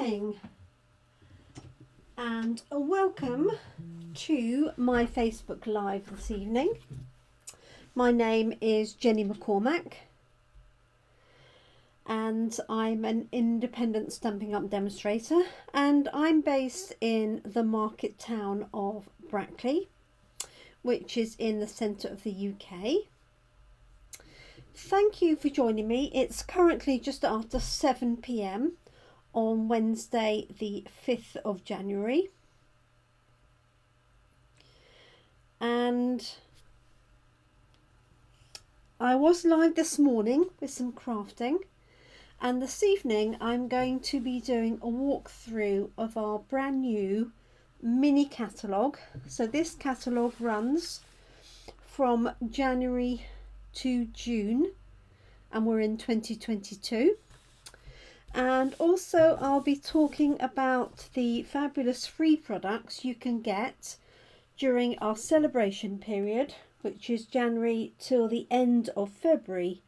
morning and welcome to my Facebook Live this evening. My name is Jenny McCormack and I'm an independent Stampin' Up demonstrator, and I'm based in the market town of Brackley, which is in the centre of the UK. Thank you for joining me. It's currently just after 7 p.m. on Wednesday the 5th of January, and I was live this morning with some crafting, and this evening I'm going to be doing a walkthrough of our brand new mini catalogue. So this catalogue runs from January to June and we're in 2022, and also I'll be talking about the fabulous free products you can get during our celebration period, which is January till the end of February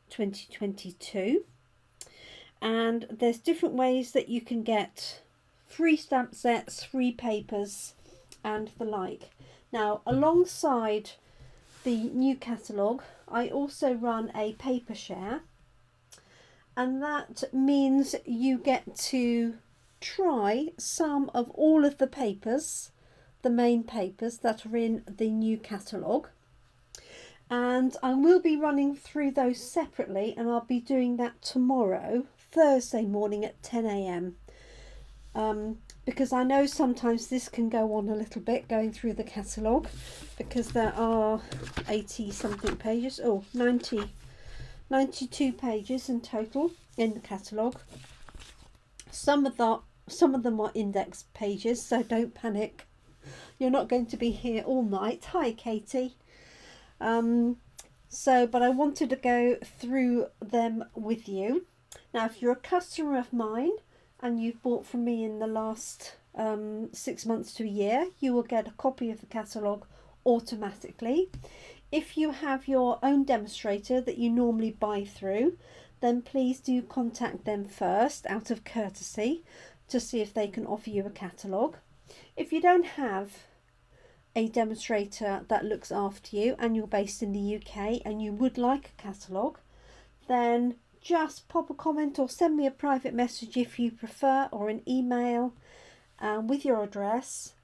2022. And there's different ways that you can get free stamp sets, free papers and the like. Now, alongside the new catalogue, I also run a paper share, and that means you get to try some of all of the papers, the main papers that are in the new catalogue, and I will be running through those separately, and I'll be doing that tomorrow, Thursday morning at 10 a.m. Because I know sometimes this can go on a little bit, going through the catalogue, because there are 80 something pages, 92 pages in total in the catalogue. Some of them are index pages, so don't panic. You're not going to be here all night. Hi Katie. But I wanted to go through them with you. Now, if you're a customer of mine and you've bought from me in the last 6 months to a year, you will get a copy of the catalogue automatically. If you have your own demonstrator that you normally buy through, then please do contact them first out of courtesy to see if they can offer you a catalogue. If you don't have a demonstrator that looks after you and you're based in the UK and you would like a catalogue, then just pop a comment or send me a private message if you prefer, or an email with your address,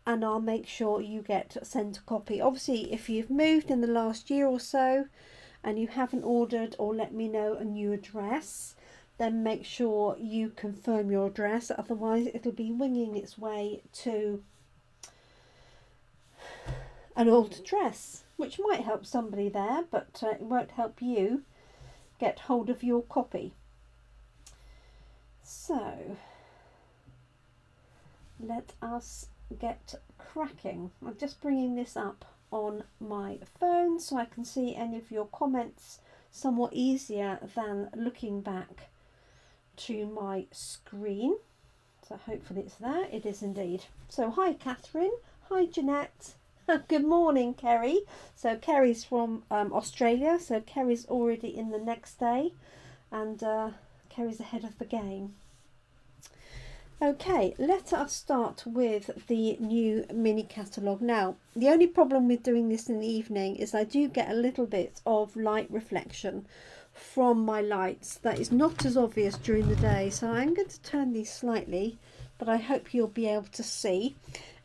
and I'll make sure you get sent a copy. Obviously, if you've moved in the last year or so and you haven't ordered or let me know a new address, then make sure you confirm your address, otherwise it'll be winging its way to an old address, which might help somebody there, but it won't help you get hold of your copy. So let us get cracking. I'm just bringing this up on my phone so I can see any of your comments somewhat easier than looking back to my screen. So hopefully it's there. It is indeed. So hi Catherine, hi Jeanette. Good morning, Kerry. So Kerry's from Australia, so Kerry's already in the next day, and Kerry's ahead of the game. Okay, let us start with the new mini catalogue. Now, the only problem with doing this in the evening is I do get a little bit of light reflection from my lights that is not as obvious during the day, so I'm going to turn these slightly, but I hope you'll be able to see,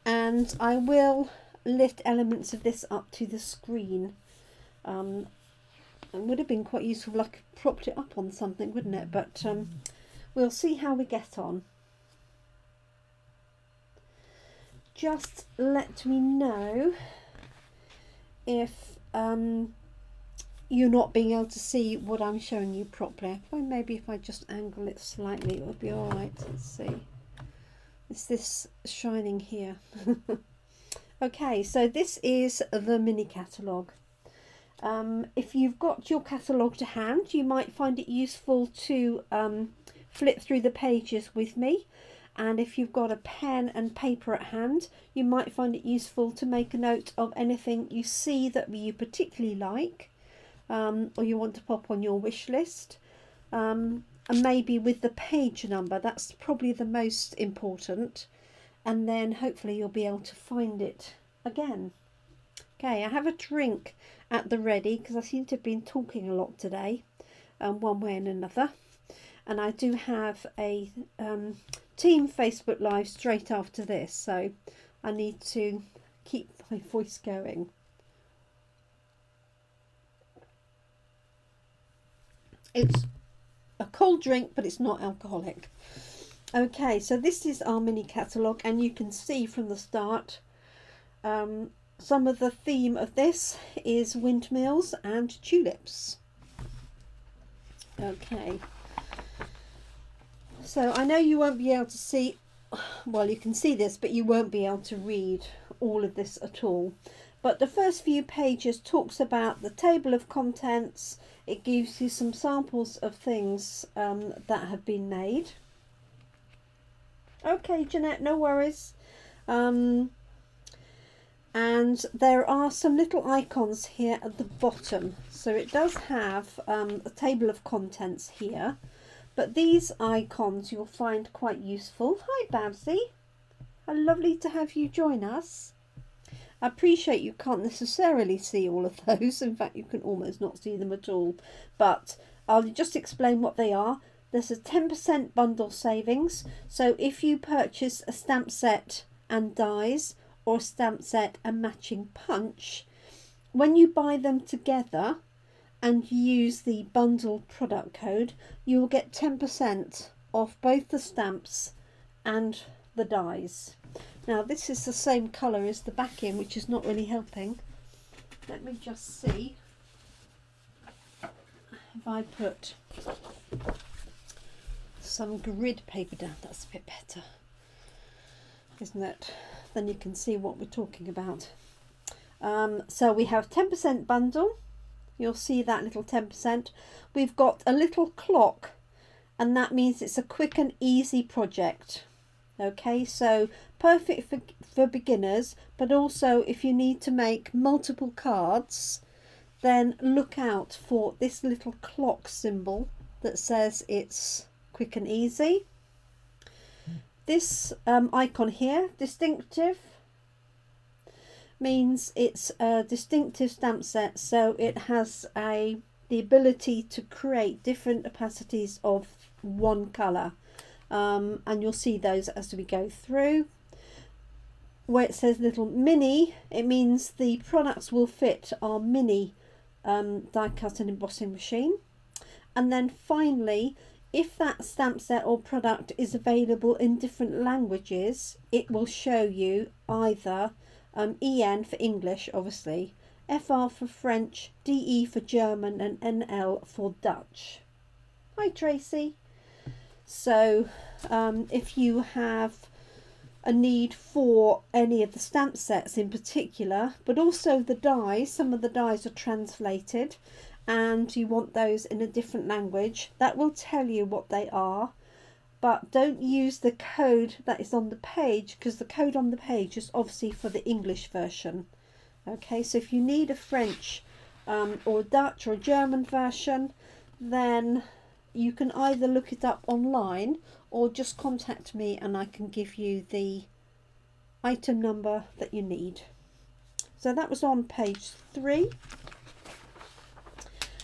and I will lift elements of this up to the screen. It would have been quite useful, like propped it up on something, wouldn't it? But we'll see how we get on. Just let me know if you're not being able to see what I'm showing you properly. Maybe if I just angle it slightly, it will be all right. Let's see. It's this shining here. Okay, so this is the mini catalogue. If you've got your catalogue to hand, you might find it useful to flip through the pages with me. And if you've got a pen and paper at hand, you might find it useful to make a note of anything you see that you particularly like, or you want to pop on your wish list. And and maybe with the page number. That's probably the most important, and then hopefully you'll be able to find it again. Okay, I have a drink at the ready because I seem to have been talking a lot today, one way and another. And I do have a team Facebook Live straight after this, so I need to keep my voice going. It's a cold drink, but it's not alcoholic. Okay, so this is our mini catalogue, and you can see from the start some of the theme of this is windmills and tulips. Okay, so I know you won't be able to see, well, you can see this, but you won't be able to read all of this at all. But the first few pages talks about the table of contents. It gives you some samples of things that have been made. Okay, Jeanette, no worries. And there are some little icons here at the bottom. So it does have a table of contents here. But these icons you'll find quite useful. Hi, Babsy. How lovely to have you join us. I appreciate you can't necessarily see all of those. In fact, you can almost not see them at all. But I'll just explain what they are. There's a 10% bundle savings. So if you purchase a stamp set and dies, or a stamp set and matching punch, when you buy them together and use the bundle product code, you will get 10% off both the stamps and the dies. Now this is the same colour as the backing, which is not really helping. Let me just see if I put some grid paper down. That's a bit better, isn't it? Then you can see what we're talking about. So we have 10% bundle. You'll see that little 10%. We've got a little clock, and that means it's a quick and easy project. Okay, so perfect for beginners, but also if you need to make multiple cards, then look out for this little clock symbol that says it's quick and easy. This icon here, distinctive, means it's a distinctive stamp set, so it has the ability to create different opacities of one colour, and you'll see those as we go through. Where it says little mini, it means the products will fit our mini die cut and embossing machine. And then finally, if that stamp set or product is available in different languages, it will show you either EN for English, obviously, FR for French, DE for German, and NL for Dutch. Hi, Tracy. So if you have a need for any of the stamp sets in particular, but also the dies, some of the dies are translated, and you want those in a different language, that will tell you what they are. But don't use the code that is on the page, because the code on the page is obviously for the English version. Okay, so if you need a French or Dutch or German version, then you can either look it up online or just contact me and I can give you the item number that you need. So that was on page 3.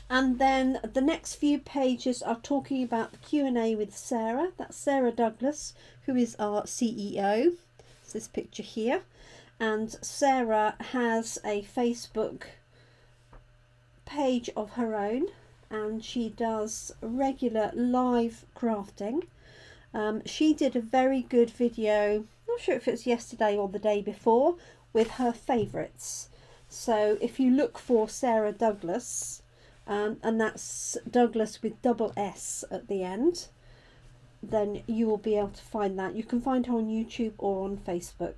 And then the next few pages are talking about the Q&A with Sarah. That's Sarah Douglas, who is our CEO. It's this picture here. And Sarah has a Facebook page of her own, and she does regular live crafting. She did a very good video, not sure if it's yesterday or the day before, with her favourites. So if you look for Sarah Douglas, and that's Douglas with double S at the end, then you will be able to find that. You can find her on YouTube or on Facebook.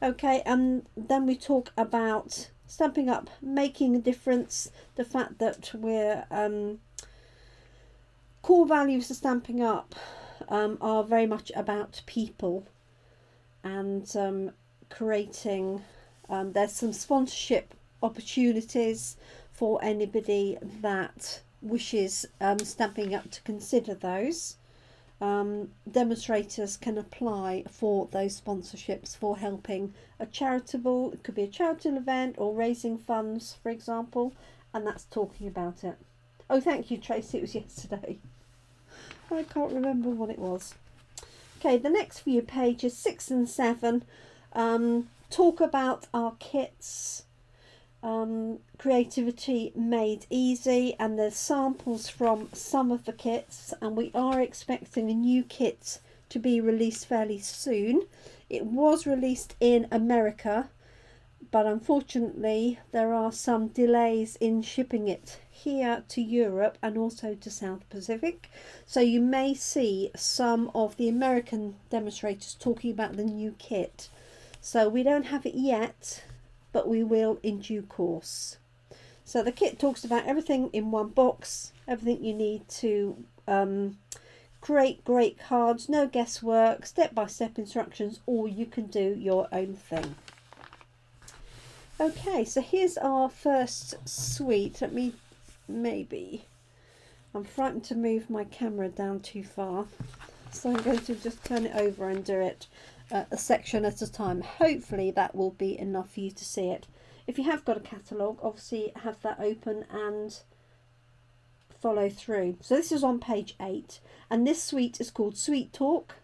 Okay, and then we talk about Stampin' Up, making a difference, the fact that we're core values of Stampin' Up are very much about people and creating, there's some sponsorship opportunities for anybody that wishes Stamping Up to consider those, demonstrators can apply for those sponsorships for helping a charitable, it could be a charitable event or raising funds, for example, and that's talking about it. Oh, thank you, Tracy, it was yesterday. I can't remember what it was. Okay, the next few pages, 6 and 7, talk about our kits, creativity made easy, and there's samples from some of the kits, and we are expecting a new kit to be released fairly soon. It was released in America, but unfortunately there are some delays in shipping it here to Europe and also to South Pacific, so you may see some of the American demonstrators talking about the new kit. So we don't have it yet, but we will in due course. So the kit talks about everything in one box, everything you need to create great cards, no guesswork, step-by-step instructions, or you can do your own thing. Okay, so here's our first suite. Let me I'm frightened to move my camera down too far, so I'm going to just turn it over and do it a section at a time. Hopefully that will be enough for you to see it. If you have got a catalogue, obviously have that open and follow through. So this is on page 8, and this suite is called Sweet Talk.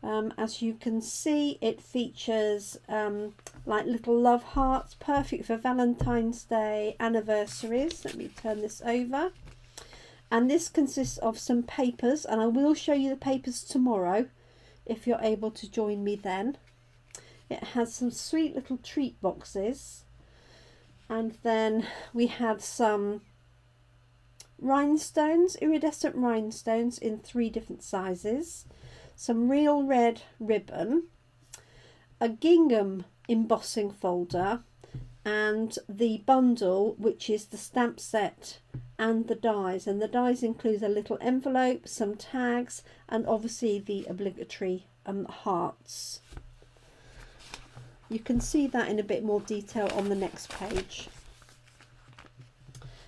As you can see, it features like little love hearts, perfect for Valentine's Day anniversaries. Let me turn this over. And this consists of some papers, and I will show you the papers tomorrow if you're able to join me then. It has some sweet little treat boxes, and then we have some rhinestones, iridescent rhinestones in 3 different sizes, some real red ribbon, a gingham embossing folder, and the bundle, which is the stamp set and the dies. And the dies include a little envelope, some tags, and obviously the obligatory hearts. You can see that in a bit more detail on the next page.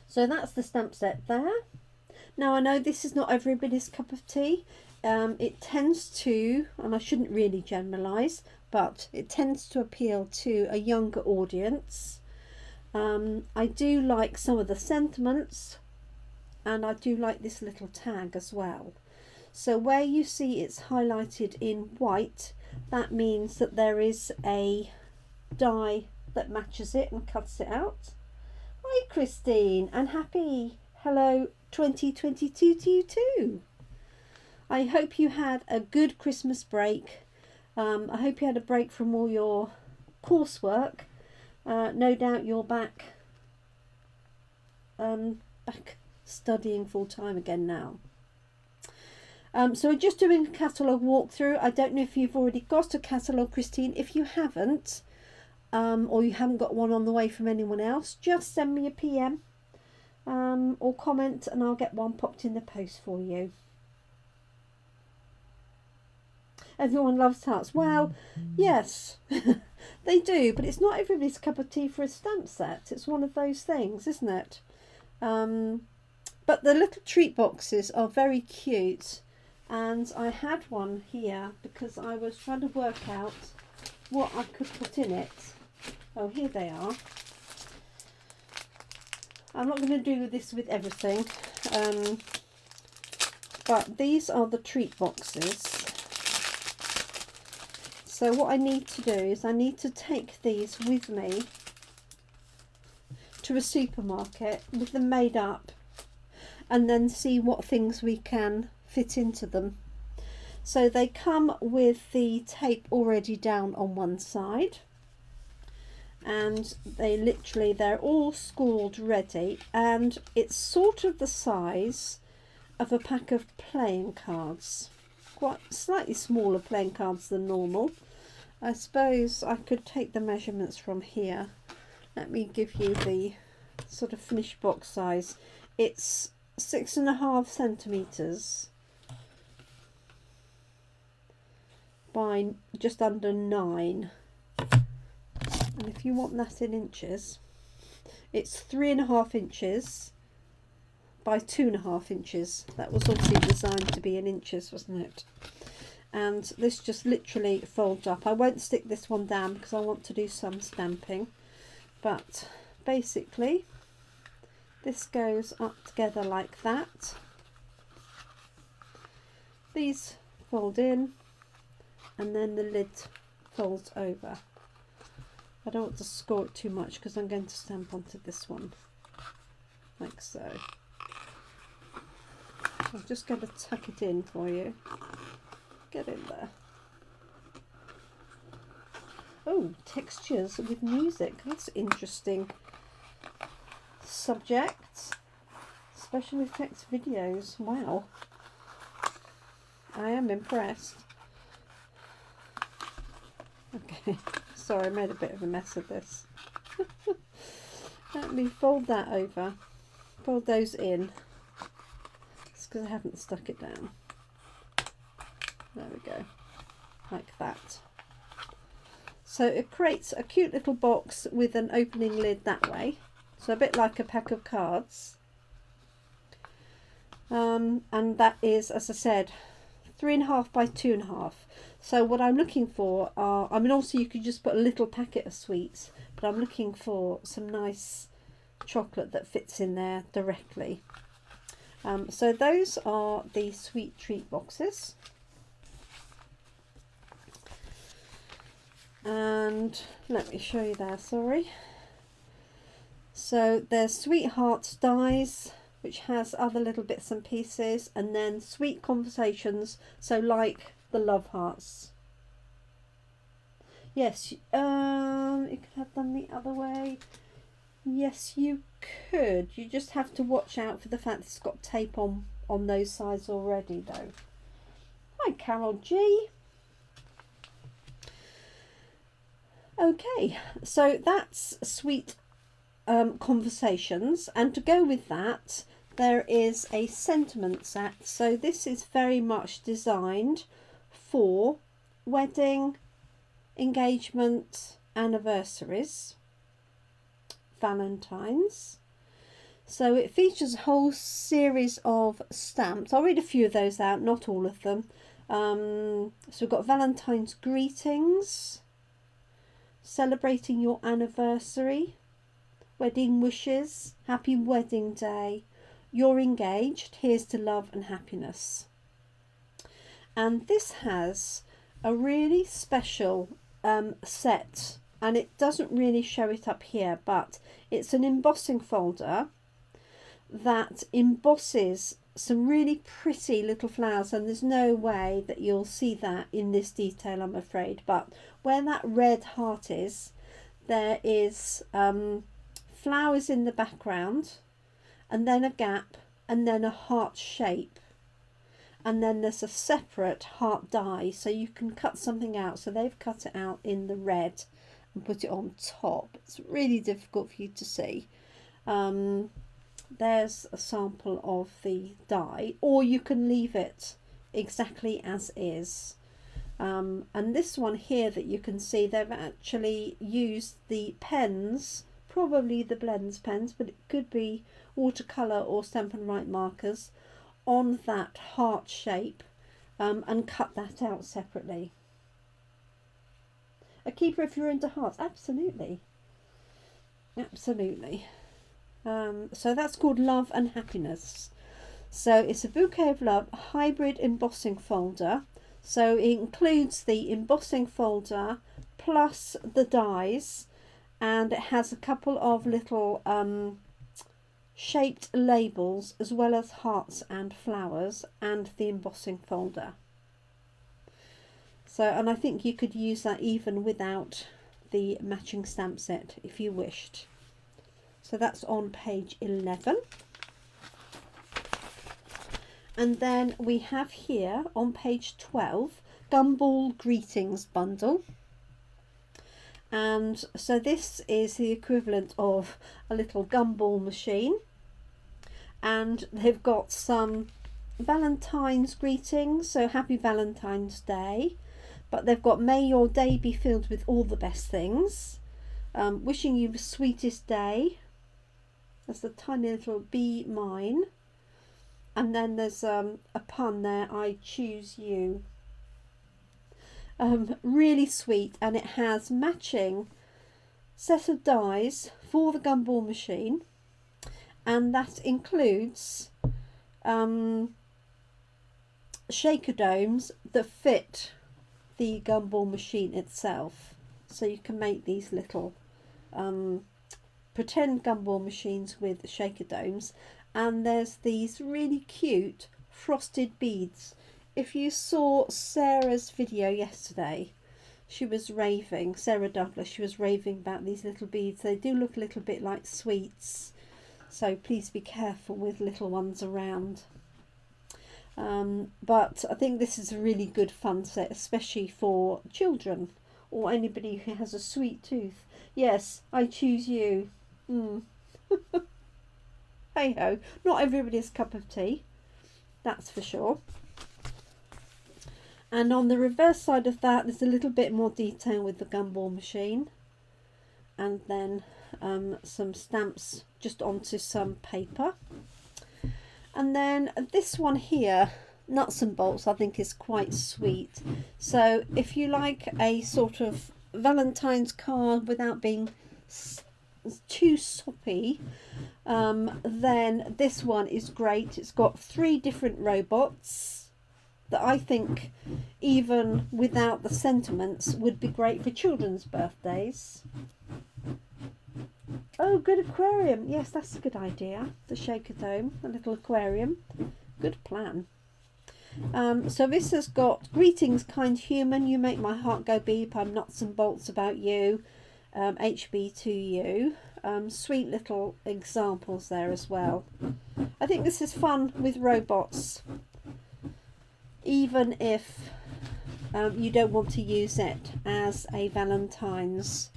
So that's the stamp set there. Now I know this is not everybody's cup of tea. It tends to, and I shouldn't really generalise, but it tends to appeal to a younger audience. I do like some of the sentiments, and I do like this little tag as well. So where you see it's highlighted in white, that means that there is a die that matches it and cuts it out. Hi Christine, and happy hello 2022 to you too. I hope you had a good Christmas break. I hope you had a break from all your coursework. No doubt you're back studying full time again now. So we're just doing a catalogue walkthrough. I don't know if you've already got a catalogue, Christine. If you haven't, or you haven't got one on the way from anyone else, just send me a PM or comment, and I'll get one popped in the post for you. Everyone loves hearts. Well, yes, they do, but it's not everybody's cup of tea for a stamp set. It's one of those things, isn't it? But the little treat boxes are very cute, and I had one here because I was trying to work out what I could put in it. Oh, here they are. I'm not going to do this with everything, but these are the treat boxes. So what I need to do is I need to take these with me to a supermarket with them made up, and then see what things we can fit into them. So they come with the tape already down on one side, and they're all scored ready, and it's sort of the size of a pack of playing cards. Quite slightly smaller playing cards than normal. I suppose I could take the measurements from here. Let me give you the sort of finished box size. It's 6.5 centimetres by just under 9. And if you want that in inches, it's 3.5 inches by 2.5 inches. That was obviously designed to be in inches, wasn't it? And this just literally folds up. I won't stick this one down because I want to do some stamping, but basically this goes up together like that. These fold in and then the lid folds over. I don't want to score it too much because I'm going to stamp onto this one like so. I'm just going to tuck it in for you. Get in there. Oh, textures with music. That's interesting subject. Special effects videos. Wow. I am impressed. Okay. Sorry, I made a bit of a mess of this. Let me fold that over. Fold those in. It's because I haven't stuck it down. There we go. Like that. So it creates a cute little box with an opening lid that way. So a bit like a pack of cards. And that is, as I said, 3.5 by 2.5. So what I'm looking for are, I mean, also you could just put a little packet of sweets, but I'm looking for some nice chocolate that fits in there directly. So those are the sweet treat boxes. And let me show you there, sorry. So there's Sweethearts Dies, which has other little bits and pieces, and then Sweet Conversations, so like the love hearts. Yes, you could have done the other way. Yes, you could. You just have to watch out for the fact it's got tape on those sides already, though. Hi, Carol G. Okay, so that's Sweet Conversations, and to go with that there is a sentiment set. So this is very much designed for wedding, engagement, anniversaries, Valentine's. So it features a whole series of stamps. I'll read a few of those out, not all of them. So we've got Valentine's Greetings, Celebrating Your Anniversary, Wedding Wishes, Happy Wedding Day, You're Engaged, Here's to Love and Happiness. And this has a really special set, and it doesn't really show it up here, but it's an embossing folder that embosses some really pretty little flowers, and there's no way that you'll see that in this detail, I'm afraid, but where that red heart is, there is flowers in the background, and then a gap, and then a heart shape, and then there's a separate heart die, so you can cut something out. So they've cut it out in the red and put it on top. It's really difficult for you to see. There's a sample of the die, or you can leave it exactly as is. And this one here that you can see, they've actually used the pens, probably the Blends pens, but it could be watercolour or Stampin' Write markers, on that heart shape, and cut that out separately. A keeper if you're into hearts, absolutely. Absolutely. So that's called Love and Happiness. So it's a Bouquet of Love hybrid embossing folder. So it includes the embossing folder plus the dies, and it has a couple of little shaped labels as well as hearts and flowers, and the embossing folder. So, and I think you could use that even without the matching stamp set if you wished. So that's on page 11. And then we have here on page 12, Gumball Greetings bundle. And so this is the equivalent of a little gumball machine. And they've got some Valentine's greetings, so happy Valentine's Day. But they've got may your day be filled with all the best things. Wishing you the sweetest day. That's the tiny little Be Mine. And then there's a pun there, I choose you. Really sweet, and it has matching set of dies for the Gumball machine, and that includes shaker domes that fit the Gumball machine itself. So you can make these little pretend Gumball machines with shaker domes. And there's these really cute frosted beads. If you saw Sarah's video yesterday, she was raving, Sarah Douglas, she was raving about these little beads. They do look a little bit like sweets, so please be careful with little ones around. But I think this is a really good fun set, especially for children or anybody who has a sweet tooth. Yes, I choose you. Hey ho, not everybody's cup of tea, that's for sure. And on the reverse side of that, there's a little bit more detail with the Gumball machine, and then some stamps just onto some paper. And then this one here, nuts and bolts, I think is quite sweet. So if you like a sort of Valentine's card without being too soppy, then this one is great. It's got 3 different robots that I think, even without the sentiments, would be great for children's birthdays. Oh, good aquarium. Yes, that's a good idea. The shaker dome, a little aquarium. Good plan. So this has got, greetings kind human, you make my heart go beep, I'm nuts and bolts about you, HB to you. Sweet little examples there as well. I think this is fun with robots, even if you don't want to use it as a Valentine's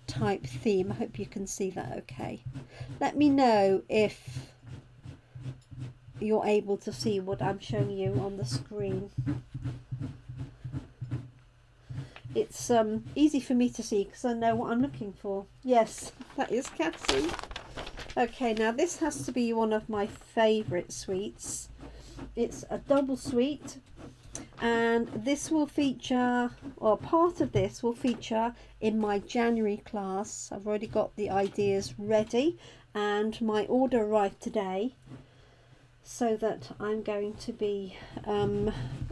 type theme. I hope you can see that okay. Let me know if you're able to see what I'm showing you on the screen. It's easy for me to see because I know what I'm looking for. Yes, that is Cassie. Okay, now this has to be one of my favourite sweets. It's a double sweet, and this will feature, or part of this will feature in my January class. I've already got the ideas ready, and my order arrived today, so that I'm going to be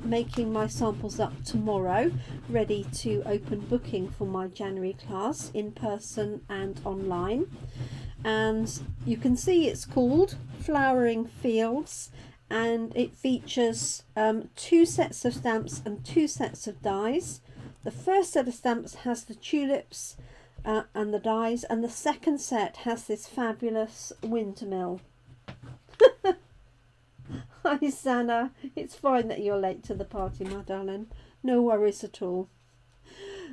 making my samples up tomorrow, ready to open booking for my January class in person and online. And you can see it's called Flowering Fields, and it features 2 sets of stamps and 2 sets of dies. The first set of stamps has the tulips and the dies, and the second set has this fabulous windmill. Hi Sana, it's fine that you're late to the party, my darling. No worries at all.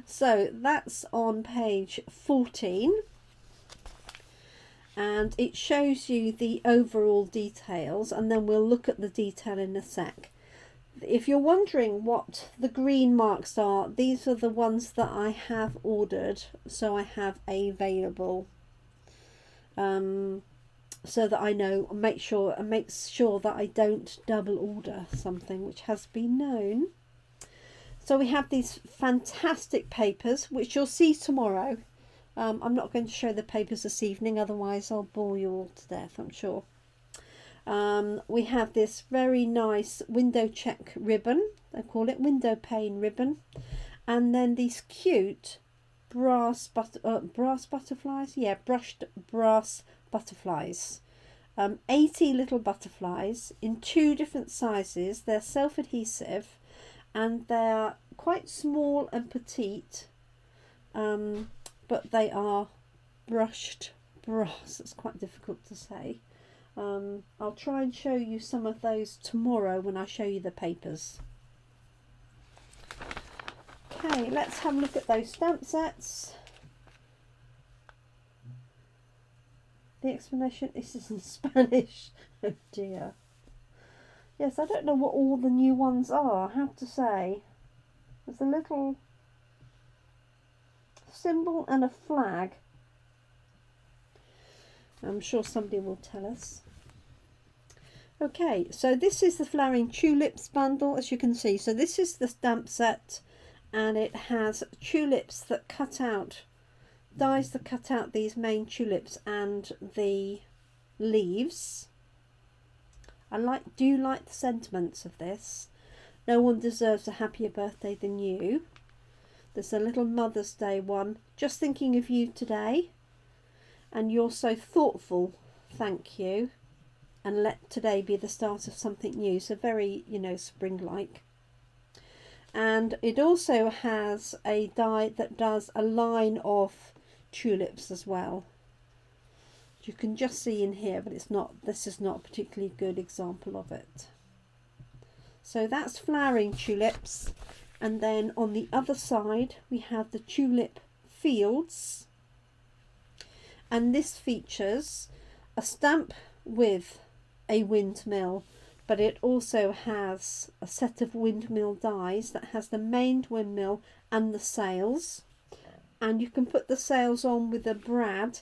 So that's on page 14, and it shows you the overall details, and then we'll look at the detail in a sec. If you're wondering what the green marks are, these are the ones that I have ordered, so I have available. So that I know, make sure that I don't double order something, which has been known. So we have these fantastic papers, which you'll see tomorrow. I'm not going to show the papers this evening, otherwise I'll bore you all to death, I'm sure. We have this very nice window check ribbon, they call it Windowpane Ribbon, and then these cute brass butterflies, yeah, brushed brass butterflies. 80 little butterflies in 2 different sizes. They're self-adhesive and they're quite small and petite, but they are brushed brass. It's quite difficult to say. I'll try and show you some of those tomorrow when I show you the papers. Okay, let's have a look at those stamp sets. The explanation, this is in Spanish. Oh dear. Yes, I don't know what all the new ones are, I have to say. There's a little symbol and a flag. I'm sure somebody will tell us. Okay, so this is the Flowering Tulips bundle, as you can see. So this is the stamp set, and it has tulips that cut out, dies that cut out these main tulips and the leaves. I do like the sentiments of this. No one deserves a happier birthday than you. There's a little Mother's Day one. Just thinking of you today. And you're so thoughtful. Thank you. And let today be the start of something new. So very, you know, spring-like. And it also has a die that does a line of tulips as well. You can just see in here, but it's not, this is not a particularly good example of it. So that's Flowering Tulips, and then on the other side we have the Tulip Fields, and this features a stamp with a windmill, but it also has a set of windmill dies that has the main windmill and the sails, and you can put the sails on with a brad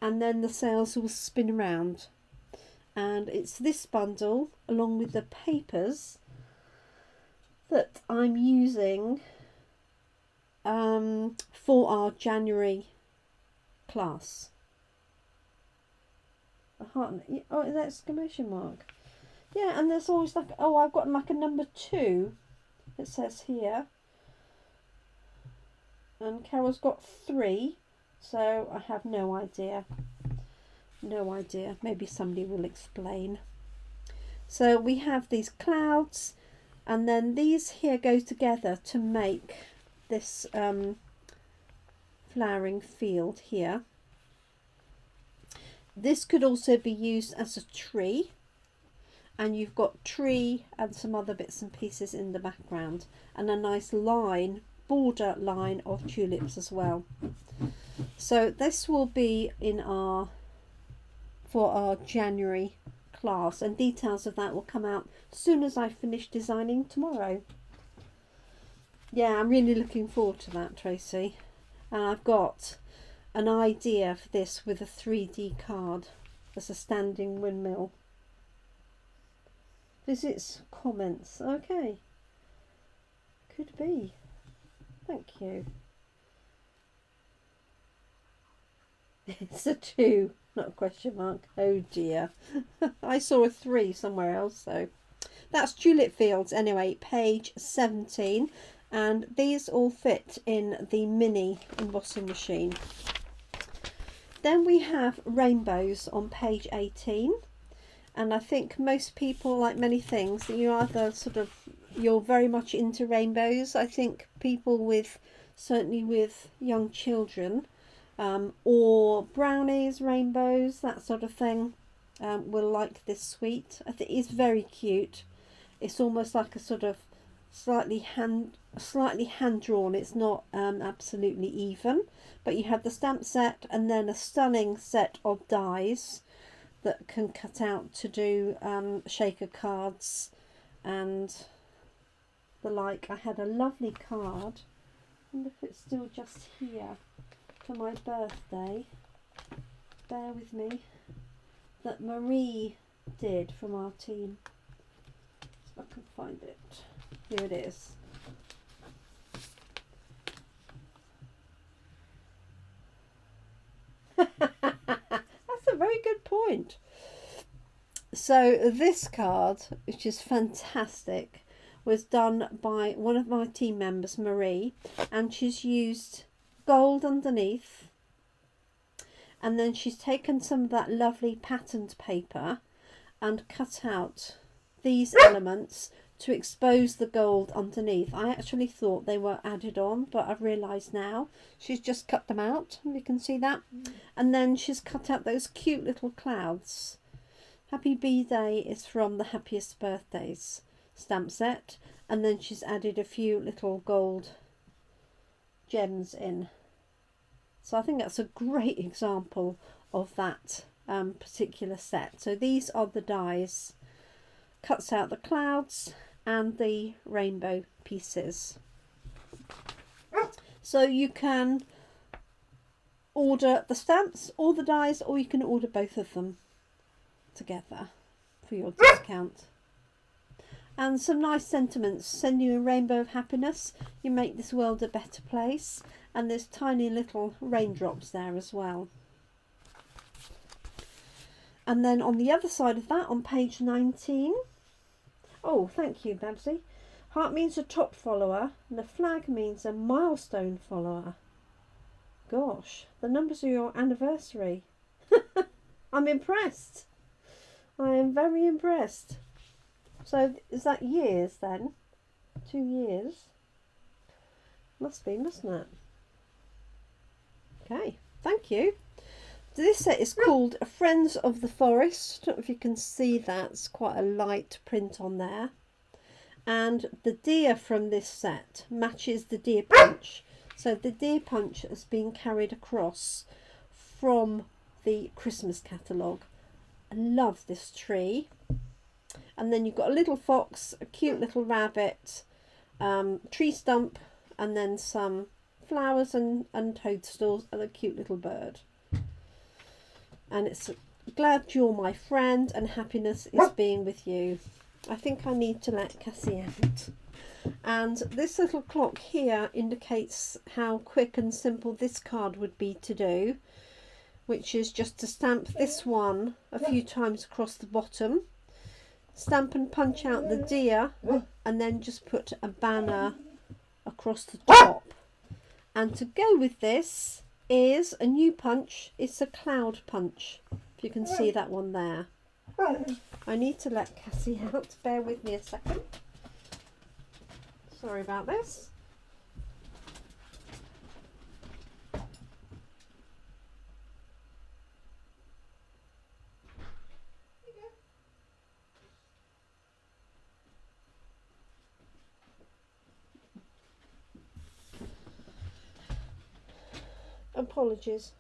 and then the sails will spin around. And it's this bundle along with the papers that I'm using for our January class. A heart. Oh, is that exclamation mark? Yeah, and there's always like, oh, I've got like a number 2. It says here. And Carol's got 3. So I have no idea. No idea. Maybe somebody will explain. So we have these clouds, and then these here go together to make this flowering field here. This could also be used as a tree, and you've got tree and some other bits and pieces in the background, and a nice line, border line of tulips as well. So this will be in for our January class, and details of that will come out as soon as I finish designing tomorrow. Yeah, I'm really looking forward to that, Tracy. And I've got an idea for this with a 3D card as a standing windmill. Visits, comments, okay. Could be. Thank you. It's a 2, not a question mark. Oh dear. I saw a 3 somewhere else. So that's Tulip Fields anyway, page 17. And these all fit in the mini embossing machine. Then we have rainbows on page 18. And I think most people, like many things, you either you're very much into rainbows. I think people with, certainly with young children, or brownies, rainbows, that sort of thing, will like this suite. I think it's very cute. It's almost like a sort of slightly hand drawn. It's not absolutely even, but you have the stamp set and then a stunning set of dies that can cut out to do shaker cards and the like. I had a lovely card, I wonder if it's still just here, for my birthday, bear with me, that Marie did from our team. If I can find it. Here it is. That's a very good point. So this card, which is fantastic, was done by one of my team members, Marie, and she's used gold underneath, and then she's taken some of that lovely patterned paper and cut out these elements to expose the gold underneath. I actually thought they were added on, but I've realised now she's just cut them out. You can see that. And then she's cut out those cute little clouds. Happy B-Day is from the Happiest Birthdays stamp set, and then she's added a few little gold gems in. So I think that's a great example of that particular set. So these are the dies, cuts out the clouds and the rainbow pieces. So you can order the stamps or the dies, or you can order both of them together for your discount. And some nice sentiments. Send you a rainbow of happiness. You make this world a better place. And there's tiny little raindrops there as well. And then on the other side of that, on page 19. Oh, thank you, Babsy. Heart means a top follower. And the flag means a milestone follower. Gosh, the numbers of your anniversary. I'm impressed. I am very impressed. So is that years then? 2 years? Must be, mustn't it? Okay, thank you. This set is called Friends of the Forest. I don't know if you can see that. It's quite a light print on there. And the deer from this set matches the deer punch. So the deer punch has been carried across from the Christmas catalogue. I love this tree. And then you've got a little fox, a cute little rabbit, tree stump, and then some flowers and toadstools, and a cute little bird. And it's glad you're my friend and happiness is being with you. I think I need to let Cassie out. And this little clock here indicates how quick and simple this card would be to do, which is just to stamp this one a few times across the bottom, stamp and punch out the deer, and then just put a banner across the top. And to go with this is a new punch. It's a cloud punch, if you can see that one there. I need to let Cassie out. Bear with me a second. Sorry about this. Apologies.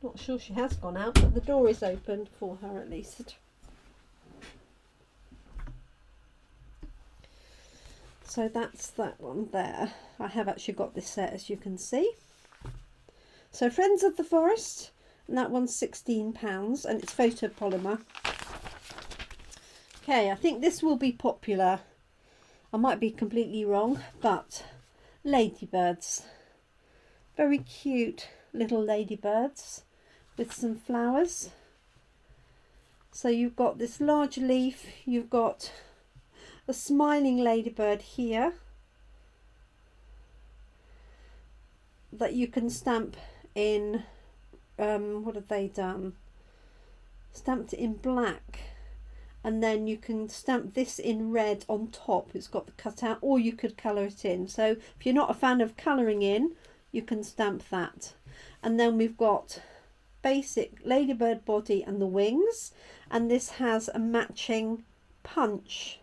Not sure she has gone out, but the door is open for her at least. So that's that one there. I have actually got this set, as you can see. So Friends of the Forest, and that one's £16 and it's photopolymer. Okay, I think this will be popular. I might be completely wrong, but ladybirds. Very cute little ladybirds with some flowers. So you've got this large leaf, you've got a smiling ladybird here that you can stamp in, what have they done? Stamped it in black, and then you can stamp this in red on top. It's got the cutout, or you could colour it in. So if you're not a fan of colouring in, you can stamp that. And then we've got basic ladybird body and the wings, and this has a matching punch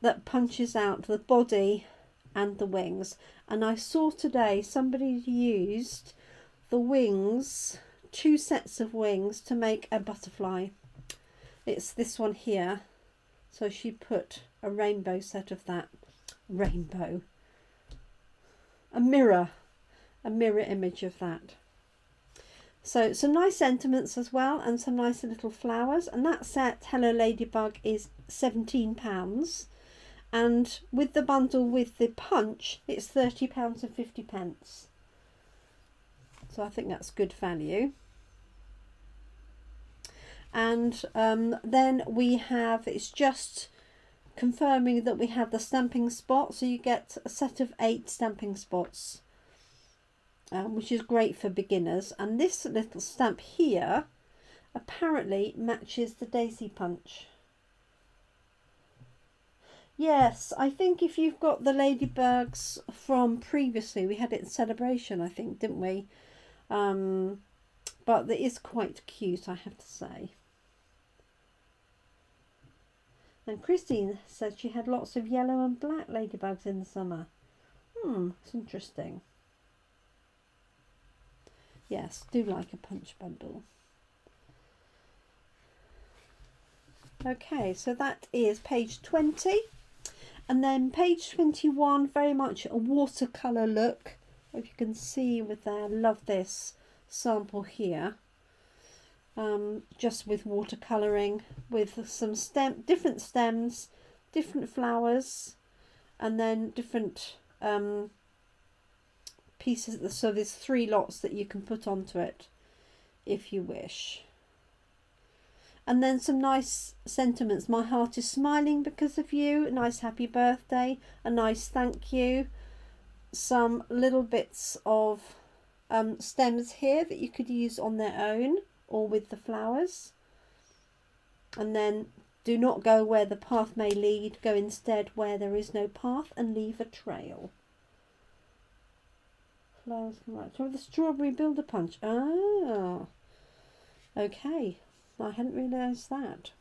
that punches out the body and the wings. And I saw today somebody used the wings, 2 sets of wings, to make a butterfly. It's this one here. So she put a rainbow set of that. Rainbow. A mirror image of that. So some nice sentiments as well, and some nice little flowers. And that set, Hello Ladybug, is £17. And with the bundle with the punch, it's £30.50. So I think that's good value. And then we have, it's just confirming that we have the stamping spot. So you get a set of 8 stamping spots, which is great for beginners. And this little stamp here apparently matches the daisy punch. Yes, I think if you've got the ladybugs from previously, we had it in Sale-a-Bration, I think, didn't we? But it is quite cute, I have to say. And Christine said she had lots of yellow and black ladybugs in the summer. It's interesting. Yes, do like a punch bundle. Okay, so that is page 20. And then page 21, very much a watercolour look. If you can see with there, love this sample here. just with watercolouring, with some different stems, different flowers, and then different pieces. So there's 3 lots that you can put onto it if you wish. And then some nice sentiments. My heart is smiling because of you. A nice happy birthday. A nice thank you. Some little bits of stems here that you could use on their own or with the flowers. And then do not go where the path may lead. Go instead where there is no path and leave a trail. Flowers can write. So the strawberry builder punch. Ah, okay. I hadn't realised that.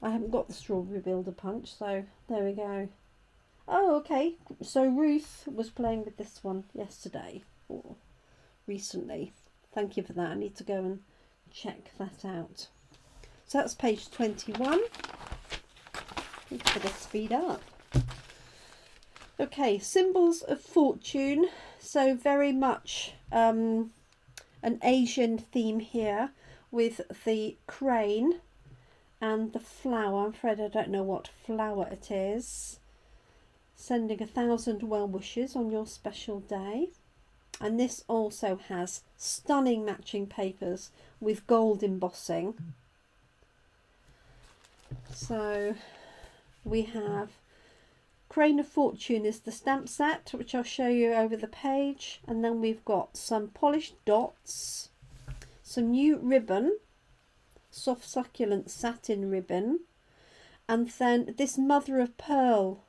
I haven't got the strawberry builder punch, so there we go. Oh, okay. So Ruth was playing with this one yesterday or recently. Thank you for that. I need to go and check that out. So that's page 21. Better speed up. Okay, symbols of fortune. So very much an Asian theme here, with the crane and the flower. I'm afraid I don't know what flower it is. Sending 1,000 well wishes on your special day. And this also has stunning matching papers with gold embossing. So we have Crane of Fortune is the stamp set, which I'll show you over the page. And then we've got some polished dots, some new ribbon, soft succulent satin ribbon, and then this mother of pearl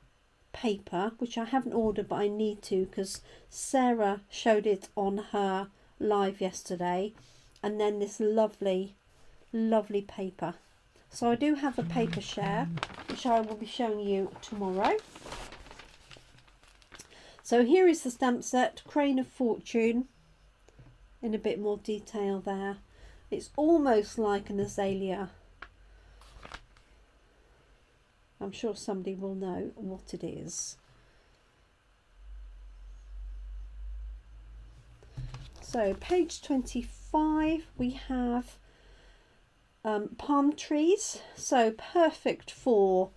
paper, which I haven't ordered but I need to because Sarah showed it on her live yesterday, and then this lovely paper. So I do have a paper share which I will be showing you tomorrow. So here is the stamp set, Crane of Fortune, in a bit more detail there. It's almost like an azalea. I'm sure somebody will know what it is. So page 25 we have palm trees, so perfect for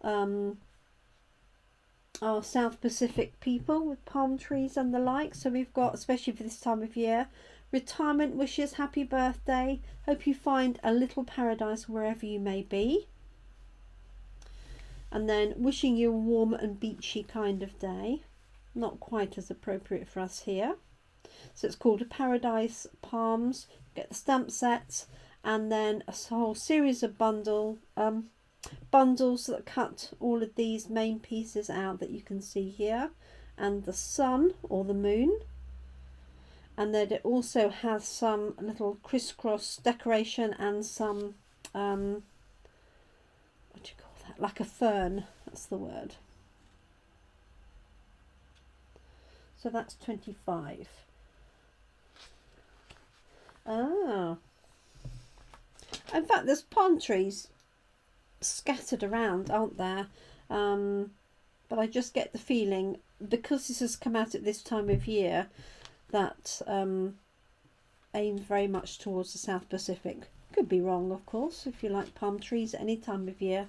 our South Pacific people with palm trees and the like. So we've got, especially for this time of year, retirement wishes, happy birthday, hope you find a little paradise wherever you may be, and then wishing you a warm and beachy kind of day. Not quite as appropriate for us here. So it's called a Paradise Palms. Get the stamp sets and then a whole series of bundles that cut all of these main pieces out that you can see here, and the sun or the moon. And then it also has some little crisscross decoration and some what do you call that, like a fern, that's the word. So that's 25. Ah, in fact there's palm trees scattered around, aren't there? But I just get the feeling, because this has come out at this time of year, that aims very much towards the South Pacific. Could be wrong, of course, if you like palm trees at any time of year.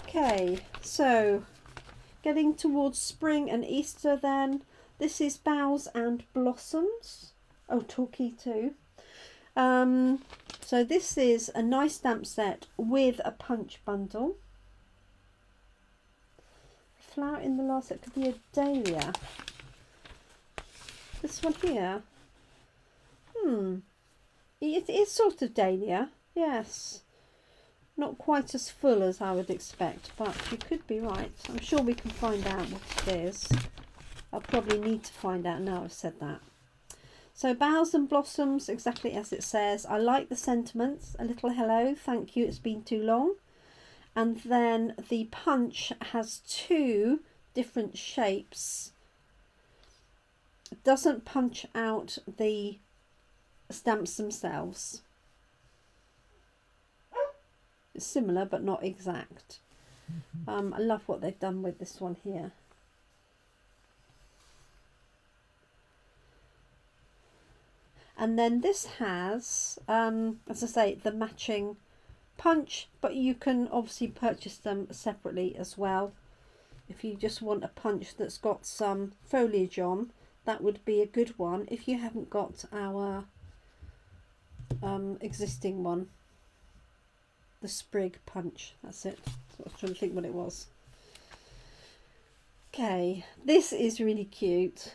Okay, so getting towards spring and Easter then. This is Boughs and Blossoms. Oh, Torquay too. So this is a nice stamp set with a punch bundle. Flower in the last set could be a dahlia. This one here. It is sort of dahlia, yes. Not quite as full as I would expect, but you could be right. I'm sure we can find out what it is. I'll probably need to find out now I've said that. So Boughs and Blossoms, exactly as it says. I like the sentiments. A little hello, thank you, it's been too long. And then the punch has 2 different shapes. It doesn't punch out the stamps themselves. It's similar but not exact. I love what they've done with this one here. And then this has, as I say, the matching punch, but you can obviously purchase them separately as well. If you just want a punch that's got some foliage on, that would be a good one if you haven't got our existing one. The sprig punch, that's it. So I was trying to think what it was. Okay, this is really cute.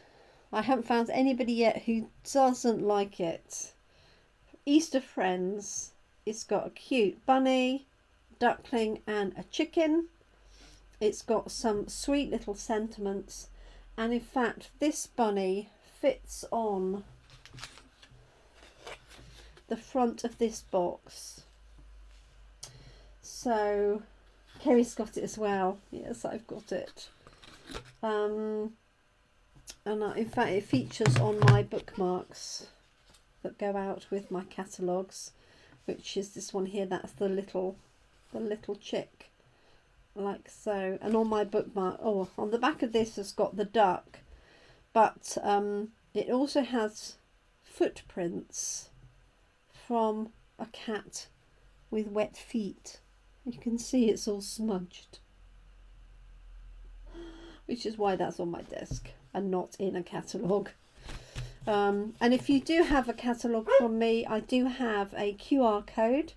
I haven't found anybody yet who doesn't like it. Easter Friends. It's got a cute bunny, duckling and a chicken. It's got some sweet little sentiments, and in fact this bunny fits on the front of this box. So Kerry's got it as well. Yes, I've got it. And in fact it features on my bookmarks that go out with my catalogues, which is this one here. That's the little chick, like so. And on my bookmark, oh, on the back of this has got the duck, but it also has footprints from a cat with wet feet. You can see it's all smudged, which is why that's on my desk and not in a catalogue. And if you do have a catalogue from me, I do have a QR code.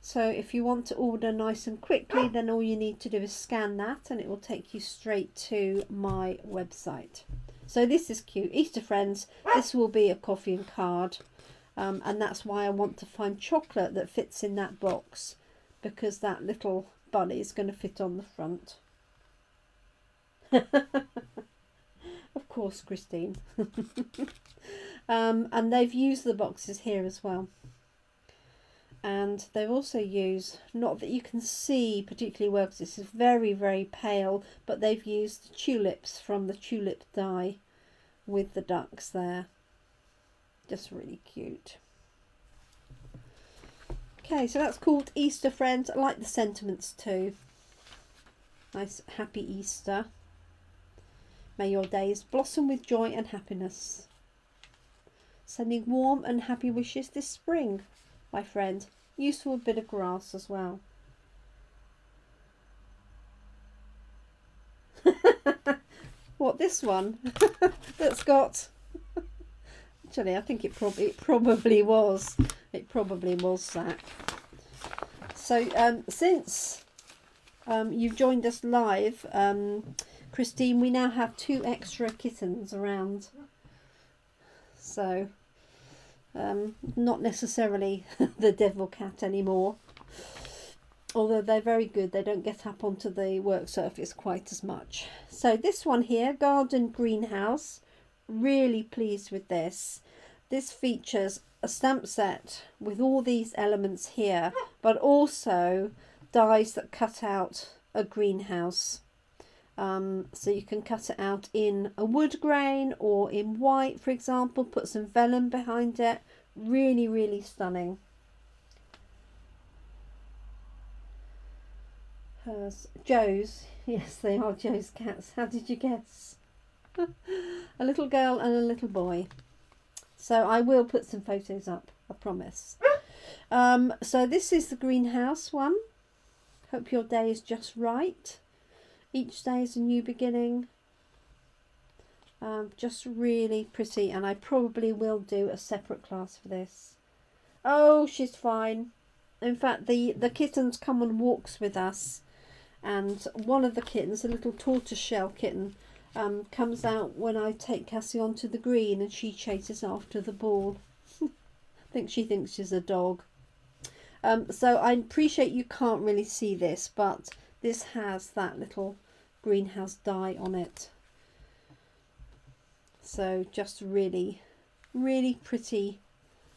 So if you want to order nice and quickly, then all you need to do is scan that and it will take you straight to my website. So this is cute. Easter Friends, this will be a coffee and card. And that's why I want to find chocolate that fits in that box, because that little bunny is going to fit on the front. Of course, Christine. And they've used the boxes here as well. And they've also used, not that you can see particularly well because this is very, very pale, but they've used the tulips from the tulip die with the ducks there. Just really cute. Okay, so that's called Easter Friends. I like the sentiments too. Nice happy Easter. May your days blossom with joy and happiness. Sending warm and happy wishes this spring, my friend. Useful bit of grass as well. What, this one? That's got... Actually, I think it probably was. It probably was that. So since you've joined us live, Christine, we now have 2 extra kittens around. So not necessarily the devil cat anymore, although they're very good. They don't get up onto the work surface quite as much. So this one here, Garden Greenhouse, really pleased with this. This features a stamp set with all these elements here, but also dies that cut out a greenhouse. So you can cut it out in a wood grain or in white, for example. Put some vellum behind it. Really, really stunning. Hers, Joe's. Yes, they are Joe's cats. How did you guess? A little girl and a little boy. So I will put some photos up, I promise. So this is the greenhouse one. Hope your day is just right. Each day is a new beginning. Just really pretty, and I probably will do a separate class for this. Oh, she's fine. In fact, the kittens come on walks with us, and one of the kittens, a little tortoiseshell kitten, comes out when I take Cassie onto the green, and she chases after the ball. I think she thinks she's a dog. So I appreciate you can't really see this, but this has that little greenhouse die on it. So just really, really pretty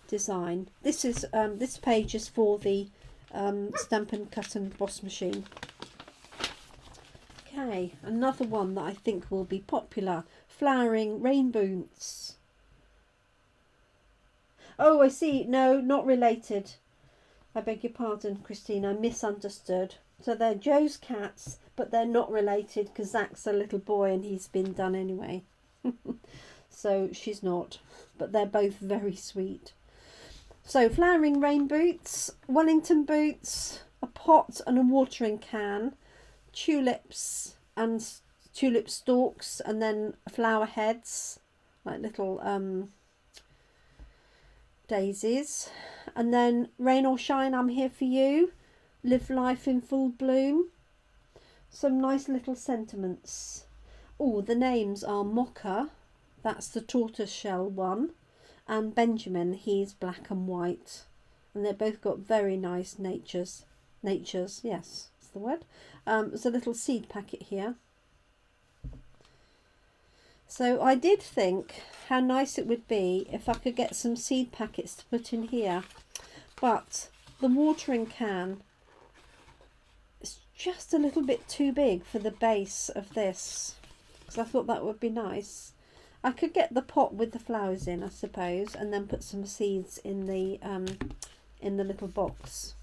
design. This is this page is for the Stampin' Cut and Boss machine. Okay, another one that I think will be popular. Flowering rainbows. Oh, I see. No, not related. I beg your pardon, Christine. I misunderstood. So they're Joe's cats, but they're not related because Zach's a little boy and he's been done anyway. so she's not, but they're both very sweet. So flowering rain boots, Wellington boots, a pot and a watering can, tulips and tulip stalks, and then flower heads like little daisies, and then rain or shine, I'm here for you, live life in full bloom. Some nice little sentiments. Oh, the names are Mocha, that's the tortoiseshell one, and Benjamin, he's black and white, and they've both got very nice natures, yes, that's the word. There's a little seed packet here. So I did think how nice it would be if I could get some seed packets to put in here, but the watering can is just a little bit too big for the base of this, because I thought that would be nice. I could get the pot with the flowers in, I suppose, and then put some seeds in the little box.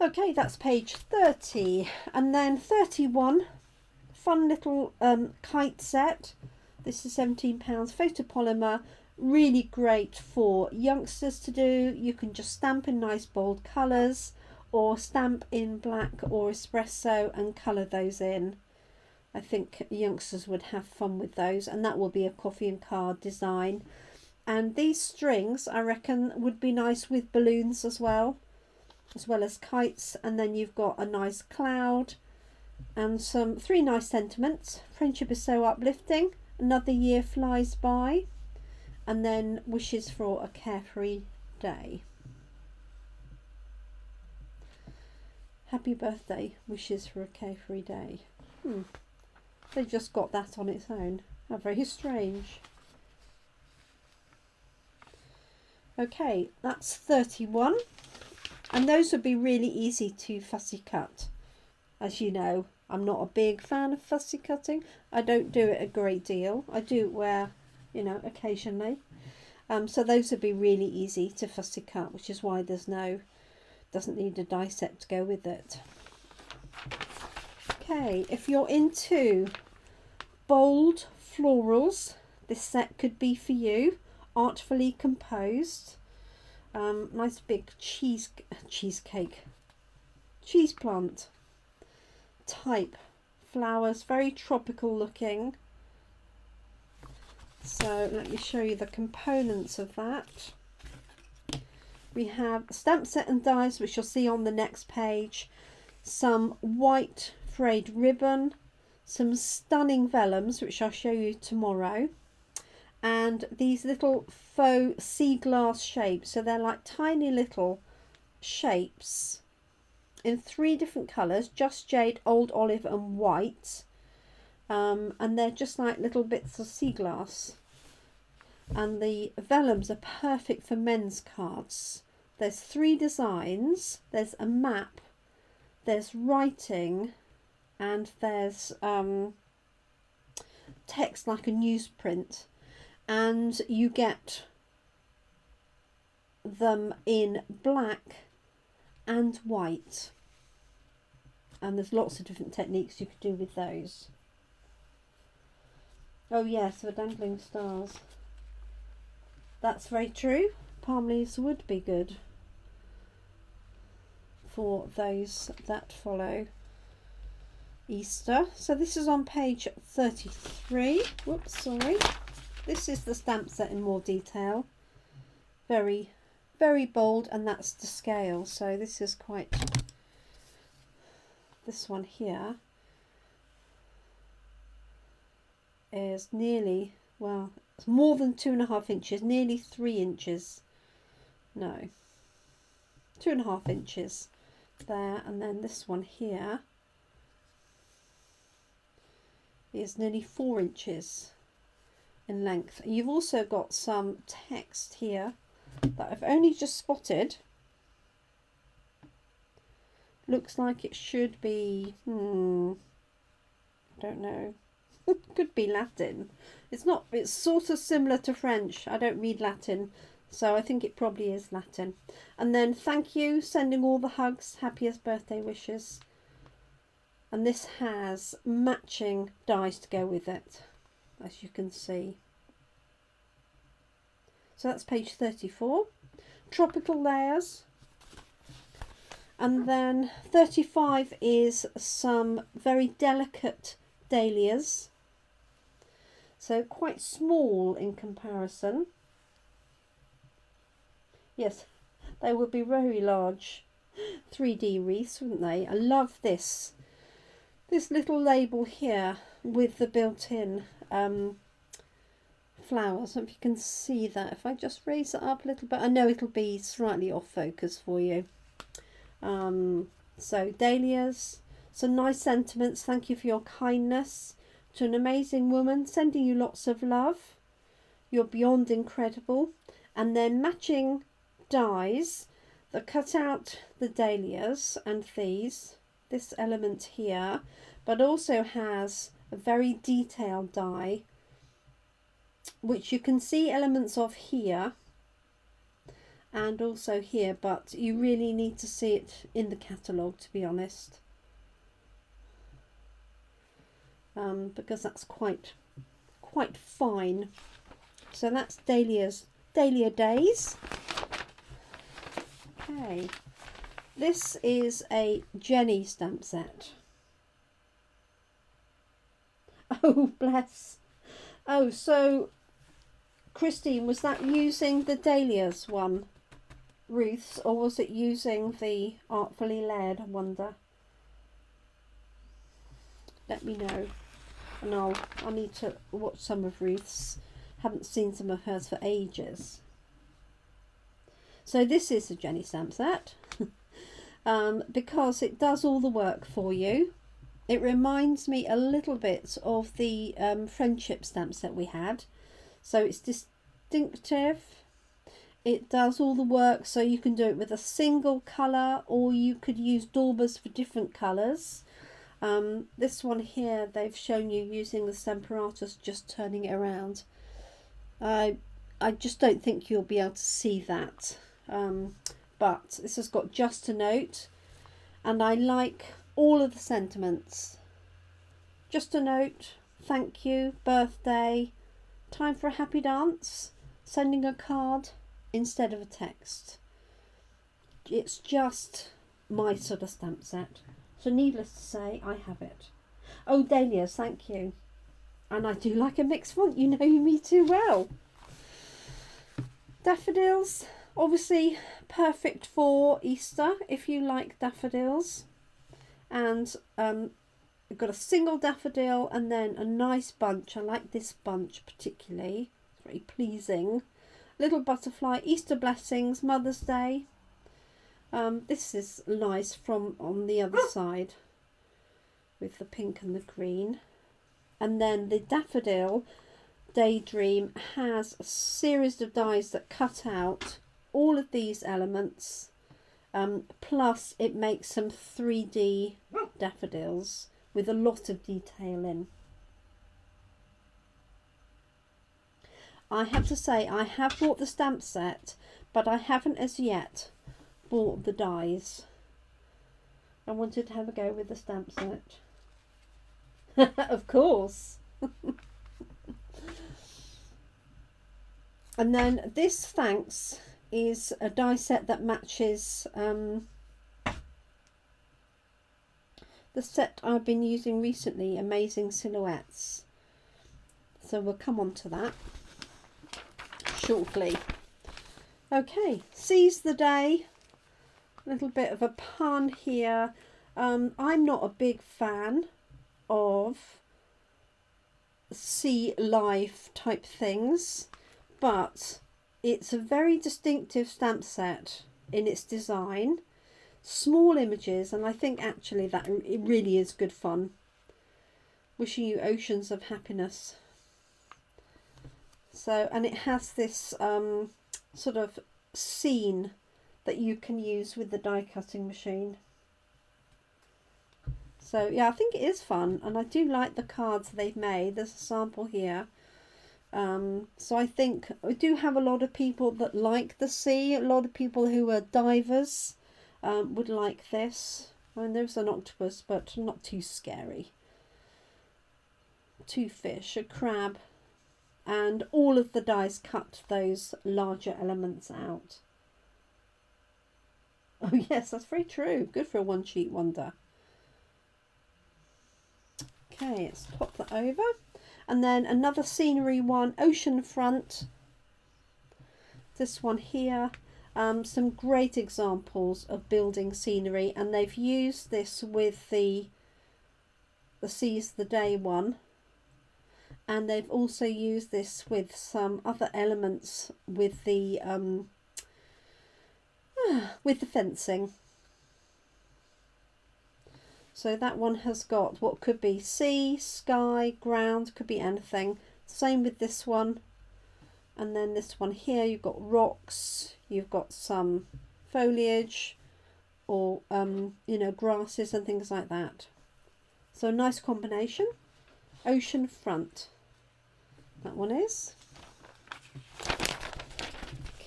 Okay, that's page 30, and then 31, fun little kite set. This is £17, photopolymer, really great for youngsters to do. You can just stamp in nice bold colours, or stamp in black or espresso and colour those in. I think youngsters would have fun with those, and that will be a coffee and card design. And these strings, I reckon, would be nice with balloons as well as kites. And then you've got a nice cloud and some 3 nice sentiments. Friendship is so uplifting, another year flies by, and then wishes for a carefree day. Happy birthday, wishes for a carefree day. They just got that on its own. How very strange. Okay, that's 31. And those would be really easy to fussy cut. As you know, I'm not a big fan of fussy cutting. I don't do it a great deal. I do it where, you know, occasionally. So those would be really easy to fussy cut, which is why doesn't need a die set to go with it. Okay, if you're into bold florals, this set could be for you. Artfully composed. Nice big cheese plant type flowers, very tropical looking. So let me show you the components of that. We have a stamp set and dies, which you'll see on the next page, some white frayed ribbon, some stunning vellums, which I'll show you tomorrow, and these little faux sea glass shapes. So they're like tiny little shapes in 3 different colours, just jade, old olive and white, and they're just like little bits of sea glass. And the vellums are perfect for men's cards. There's 3 designs. There's a map, there's writing, and there's text like a newsprint, and you get them in black and white, and there's lots of different techniques you could do with those. Oh yes, for dangling stars. That's very true. Palm leaves would be good for those that follow Easter. So this is on page 33. Whoops, sorry. This is the stamp set in more detail. Very, very bold, and that's the scale. So this is quite... This one here is nearly, well, it's more than 2.5 inches, nearly 3 inches. No, 2.5 inches there, and then this one here is nearly 4 inches in length. You've also got some text here that I've only just spotted. Looks like it should be, I don't know. Could be Latin. It's not, it's sort of similar to French. I don't read Latin, So I think it probably is Latin. And then thank you, sending all the hugs, happiest birthday wishes. And this has matching dies to go with it, as you can see. So that's page 34. Tropical layers. And then 35 is some very delicate dahlias. So quite small in comparison. Yes, they would be very large 3D wreaths, wouldn't they? I love this. This little label here with the built-in flowers. I don't know if you can see that. If I just raise it up a little bit, I know it'll be slightly off focus for you. So dahlias, some nice sentiments. Thank you for your kindness. To an amazing woman, sending you lots of love. You're beyond incredible. And then matching dies that cut out the dahlias and this element here, but also has a very detailed die, which you can see elements of here and also here, but you really need to see it in the catalogue, to be honest, because that's quite fine. So that's Dahlia Days. Okay, this is a Jenny stamp set. Oh, bless. Oh, so Christine, was that using the Dahlias one, Ruth's, or was it using the Artfully Layered, I wonder? Let me know, and I'll need to watch some of Ruth's. Haven't seen some of hers for ages. So this is a Jenny stamp set because it does all the work for you. It reminds me a little bit of the friendship stamp set we had. So it's distinctive. It does all the work, so you can do it with a single colour, or you could use daubers for different colours. This one here, they've shown you using the Stamparatus, just turning it around. I just don't think you'll be able to see that. But this has got just a note, and I like all of the sentiments. Just a note, thank you, birthday, time for a happy dance, sending a card instead of a text. It's just my sort of stamp set. So needless to say, I have it. Oh, Dahlias, thank you. And I do like a mixed font, you know me too well. Daffodils, obviously perfect for Easter if you like daffodils. And I've got a single daffodil and then a nice bunch. I like this bunch particularly. It's very pleasing. Little butterfly, Easter blessings, Mother's Day. This is nice from on the other side with the pink and the green. And then the Daffodil Daydream has a series of dies that cut out all of these elements, plus it makes some 3D daffodils with a lot of detail in. I have to say, I have bought the stamp set, but I haven't as yet bought the dies. I wanted to have a go with the stamp set. Of course. And then this, thanks, is a die set that matches the set I've been using recently, Amazing Silhouettes. So we'll come on to that shortly. Okay, seize the day. A little bit of a pun here. I'm not a big fan of sea life type things, but it's a very distinctive stamp set in its design. Small images, and I think actually that it really is good fun. Wishing you oceans of happiness. So, and it has this sort of scene that you can use with the die cutting machine. So yeah, I think it is fun, and I do like the cards they've made. There's a sample here. So I think we do have a lot of people that like the sea. A lot of people who are divers would like this. I mean, there's an octopus, but not too scary. 2 fish, a crab, and all of the dies cut those larger elements out. Oh yes, that's very true. Good for a one sheet wonder. Okay, let's pop that over. And then another scenery one, ocean front. This one here. Some great examples of building scenery, and they've used this with the Seize the Day one. And they've also used this with some other elements with the fencing. So that one has got what could be sea, sky, ground, could be anything. Same with this one. And then this one here, you've got rocks, you've got some foliage, or you know, grasses and things like that. So a nice combination. Ocean front. That one is.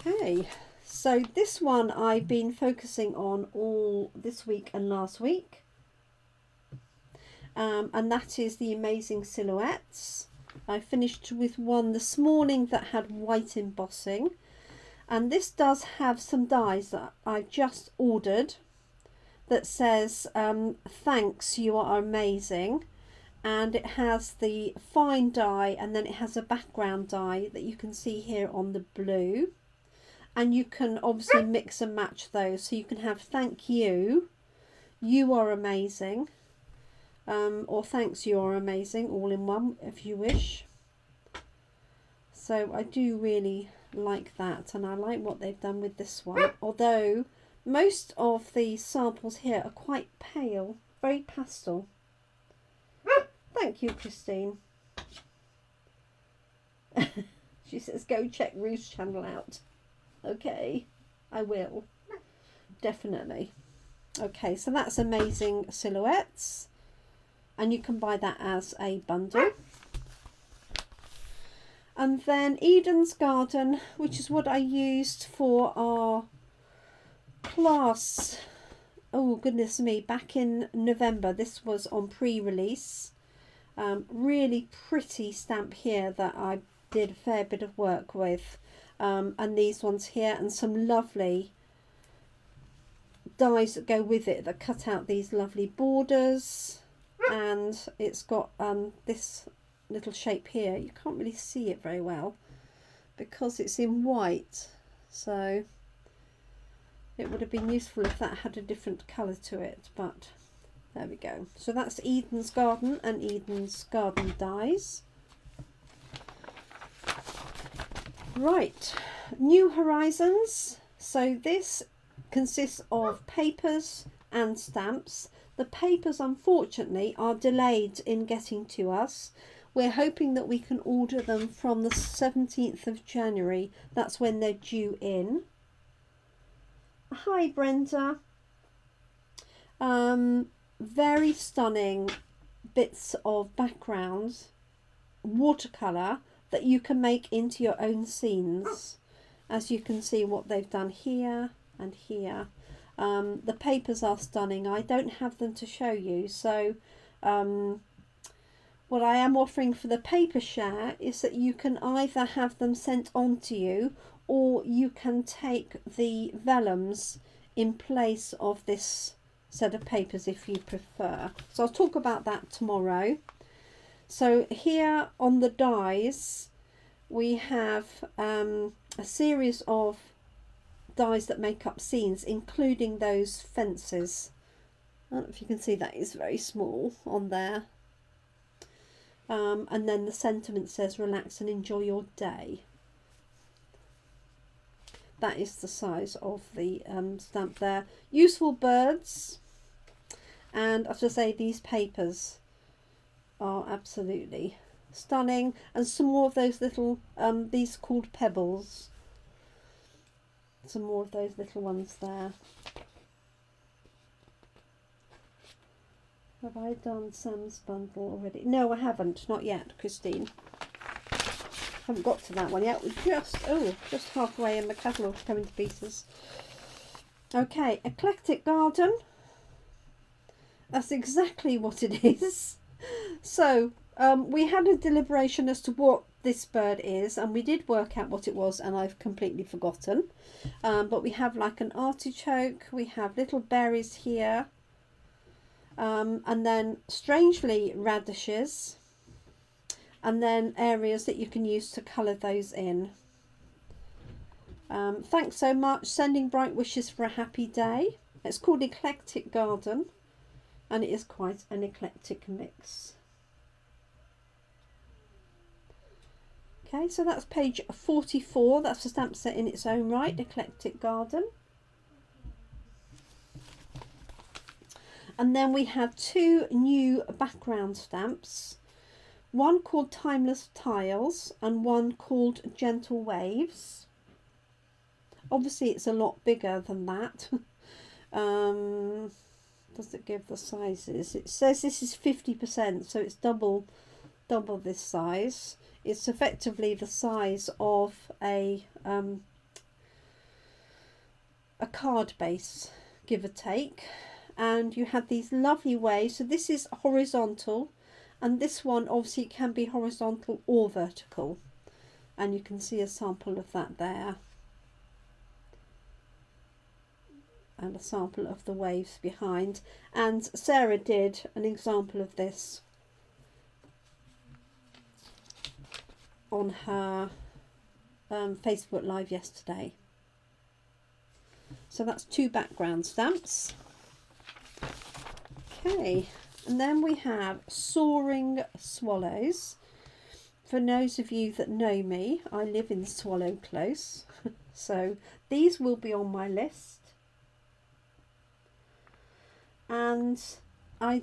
Okay, so this one I've been focusing on all this week and last week. And that is the Amazing Silhouettes. I finished with one this morning that had white embossing, and this does have some dies that I've just ordered that says thanks, you are amazing, and it has the fine die, and then it has a background die that you can see here on the blue, and you can obviously mix and match those, so you can have thank you, you are amazing, or thanks, you are amazing, all in one if you wish. So I do really like that, and I like what they've done with this one, although most of the samples here are quite pale, very pastel. Thank you, Christine. She says go check Ruth's channel out. Okay, I will, definitely. Okay, so that's Amazing Silhouettes, and you can buy that as a bundle. And then Eden's Garden, which is what I used for our class, oh goodness me, back in November. This was on pre-release. Really pretty stamp here that I did a fair bit of work with. And these ones here, and some lovely dies that go with it that cut out these lovely borders. And it's got this little shape here. You can't really see it very well because it's in white, so it would have been useful if that had a different colour to it, but there we go. So that's Eden's Garden and Eden's Garden dies. Right, New Horizons. So this consists of papers and stamps. The papers unfortunately are delayed in getting to us. We're hoping that we can order them from the 17th of January. That's when they're due in. Hi Brenda. Very stunning bits of background watercolour that you can make into your own scenes. As you can see what they've done here and here. The papers are stunning. I don't have them to show you, so what I am offering for the paper share is that you can either have them sent on to you, or you can take the vellums in place of this set of papers if you prefer. So I'll talk about that tomorrow. So here on the dies we have a series of dies that make up scenes, including those fences. I don't know if you can see, that is very small on there. And then the sentiment says relax and enjoy your day. That is the size of the stamp there. Useful birds, and as I say, these papers are absolutely stunning, and some more of those little these are called pebbles. Some more of those little ones there. Have I done Sam's bundle already? No, I haven't. Not yet, Christine. haven't got to that one yet. We're just halfway and the catalogue's coming to pieces. Okay, Eclectic Garden. That's exactly what it is. So we had a deliberation as to what this bird is, and we did work out what it was, and I've completely forgotten. But we have like an artichoke, we have little berries here, and then strangely radishes, and then areas that you can use to colour those in. Thanks so much. Sending bright wishes for a happy day. It's called Eclectic Garden, and it is quite an eclectic mix. Okay, so that's page 44. That's a stamp set in its own right, Eclectic Garden. And then we have two new background stamps. One called Timeless Tiles and one called Gentle Waves. Obviously it's a lot bigger than that. Does it give the sizes? It says this is 50%, so it's double this size. It's effectively the size of a card base, give or take. And you have these lovely waves. So this is horizontal, and this one obviously can be horizontal or vertical. And you can see a sample of that there. And a sample of the waves behind. And Sarah did an example of this on her Facebook Live yesterday. So that's two background stamps. Okay, and then we have Soaring Swallows. For those of you that know me, I live in Swallow Close, so these will be on my list. And I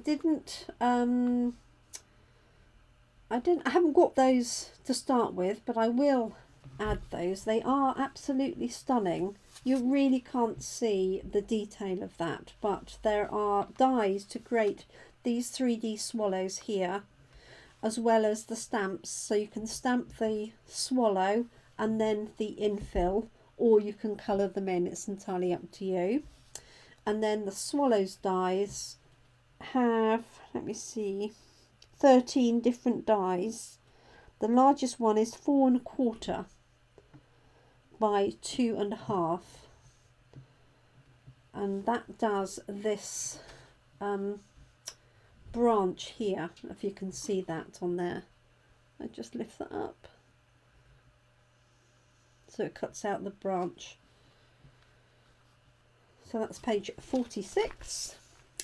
haven't got those to start with, but I will add those. They are absolutely stunning. You really can't see the detail of that, but there are dies to create these 3D swallows here, as well as the stamps. So you can stamp the swallow and then the infill, or you can colour them in. It's entirely up to you. And then the swallows dies have, let me see, 13 different dies. The largest one is 4 1/4 by 2 1/2, and that does this branch here, if you can see that on there. I just lift that up so it cuts out the branch. So that's page 46.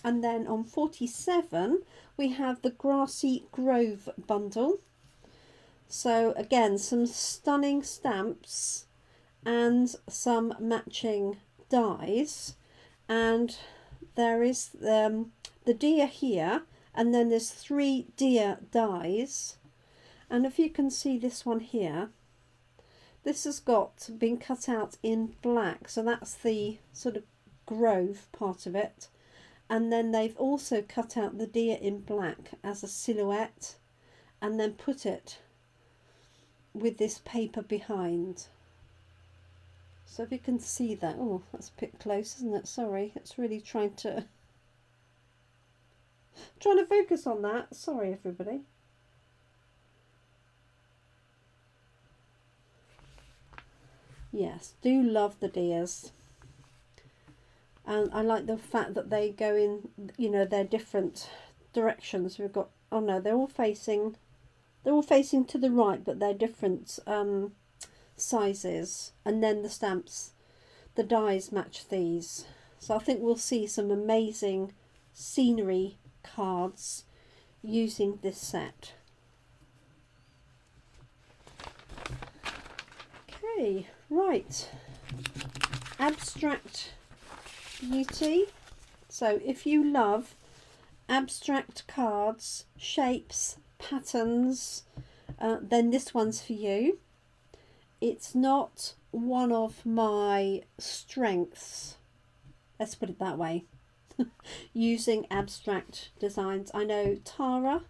And then on 47 we have the Grassy Grove bundle. So again, some stunning stamps and some matching dies, and there is the deer here, and then there's 3 deer dies. And if you can see this one here, this has been cut out in black, so that's the sort of grove part of it. And then they've also cut out the deer in black as a silhouette, and then put it with this paper behind. So if you can see that, oh, that's a bit close, isn't it? Sorry, it's really trying to focus on that. Sorry, everybody. Yes, do love the deers. And I like the fact that they go in, you know, their different directions. We've got, oh no, they're all facing to the right, but they're different sizes. And then the stamps, the dies match these. So I think we'll see some amazing scenery cards using this set. Okay, right. Abstract Beauty. So if you love abstract cards, shapes, patterns, then this one's for you. It's not one of my strengths, let's put it that way, using abstract designs. I know Tara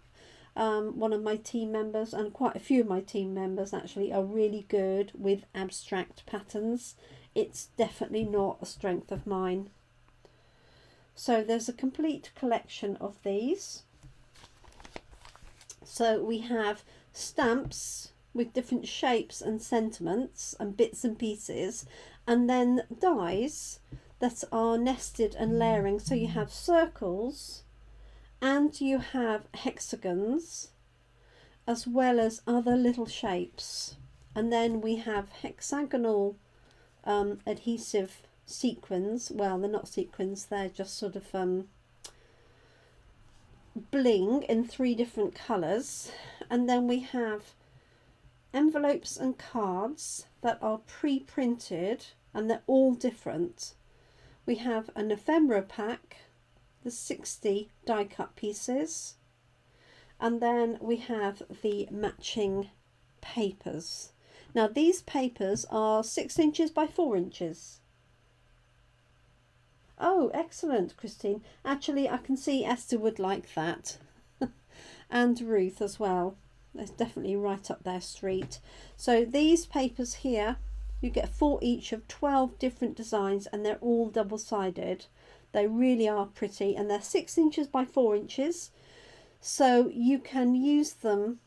one of my team members, and quite a few of my team members actually, are really good with abstract patterns. It's definitely not a strength of mine. So there's a complete collection of these. So we have stamps with different shapes and sentiments and bits and pieces, and then dies that are nested and layering. So you have circles and you have hexagons as well as other little shapes, and then we have hexagonal adhesive sequins. Well, they're not sequins, they're just sort of bling in 3 different colours. And then we have envelopes and cards that are pre-printed, and they're all different. We have an ephemera pack, the 60 die cut pieces, and then we have the matching papers. Now these papers are 6 inches by 4 inches. Oh, excellent, Christine. Actually, I can see Esther would like that. And Ruth as well. It's definitely right up their street. So these papers here, you get 4 each of 12 different designs, and they're all double-sided. They really are pretty, and they're 6 inches by 4 inches. So you can use them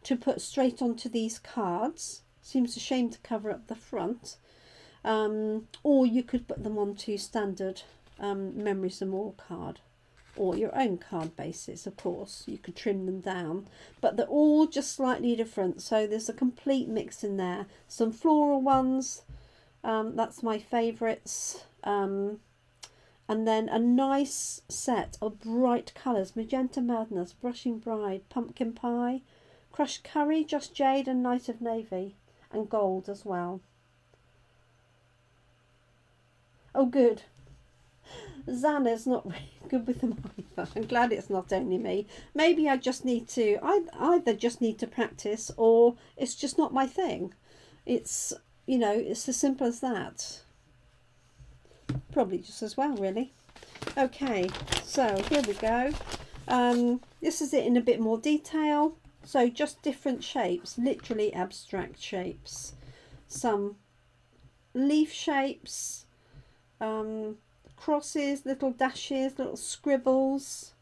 to put straight onto these cards. Seems a shame to cover up the front. Or you could put them onto standard Memories and More card, or your own card bases, of course. You could trim them down, but they're all just slightly different. So there's a complete mix in there. Some floral ones, that's my favourites, and then a nice set of bright colours: Magenta Madness, Brushing Bride, Pumpkin Pie, Crushed Curry, Just Jade, and Night of Navy, and gold as well. Oh, good. Xana's not really good with them either. I'm glad it's not only me. Maybe I just need to, I either just need to practice, or it's just not my thing. It's, you know, it's as simple as that. Probably just as well, really. Okay, so here we go. This is it in a bit more detail. So just different shapes, literally abstract shapes. Some leaf shapes, crosses, little dashes, little scribbles,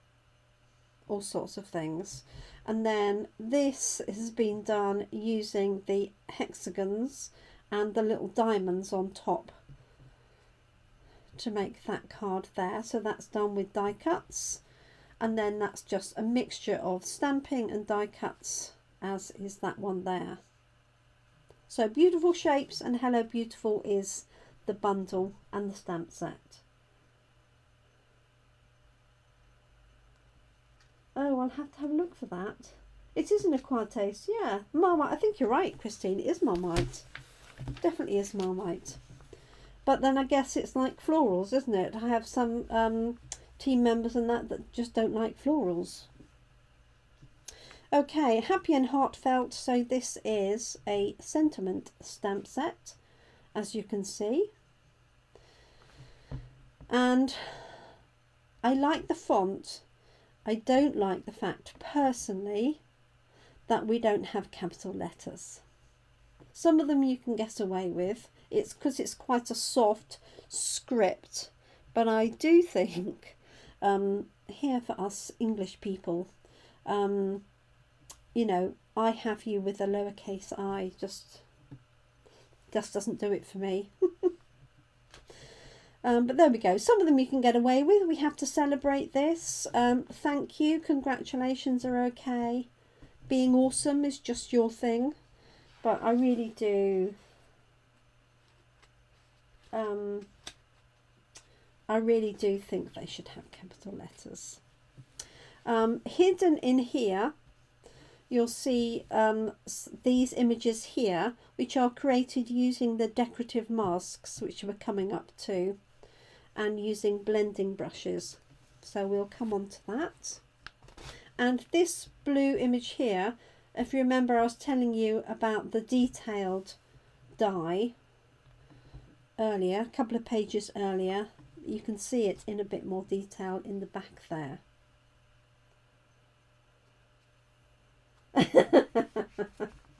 all sorts of things. And then this has been done using the hexagons and the little diamonds on top to make that card there. So that's done with die cuts, and then that's just a mixture of stamping and die cuts, as is that one there. So Beautiful Shapes and Hello Beautiful is the bundle and the stamp set. Oh, I'll have to have a look for that. It is an acquired taste, yeah. Marmite, I think you're right, Christine, it is Marmite. Definitely is Marmite. But then I guess it's like florals, isn't it? I have some team members and that just don't like florals. Okay, Happy and Heartfelt. So this is a sentiment stamp set, as you can see. And I like the font. I don't like the fact, personally, that we don't have capital letters. Some of them you can get away with. It's because it's quite a soft script. But I do think, here for us English people, you know, I have you with a lowercase I, just doesn't do it for me. But there we go. Some of them you can get away with. We have to celebrate this. Thank you. Congratulations are okay. Being awesome is just your thing. But I really do. I really do think they should have capital letters. Hidden in here, you'll see these images here, which are created using the decorative masks, which we're coming up to, and using blending brushes. So we'll come on to that. And this blue image here, if you remember, I was telling you about the detailed die earlier, a couple of pages earlier. You can see it in a bit more detail in the back there.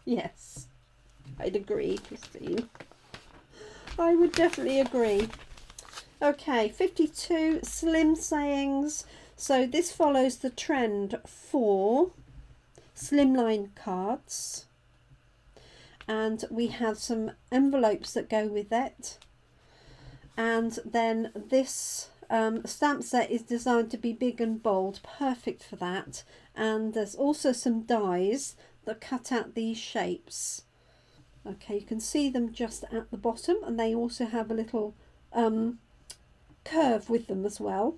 Yes, I'd agree, Christine. I would definitely agree. Okay, 52 slim sayings. So this follows the trend for slimline cards. And we have some envelopes that go with it. And then this stamp set is designed to be big and bold, perfect for that. And there's also some dies that cut out these shapes. Okay, you can see them just at the bottom, and they also have a little curve with them as well.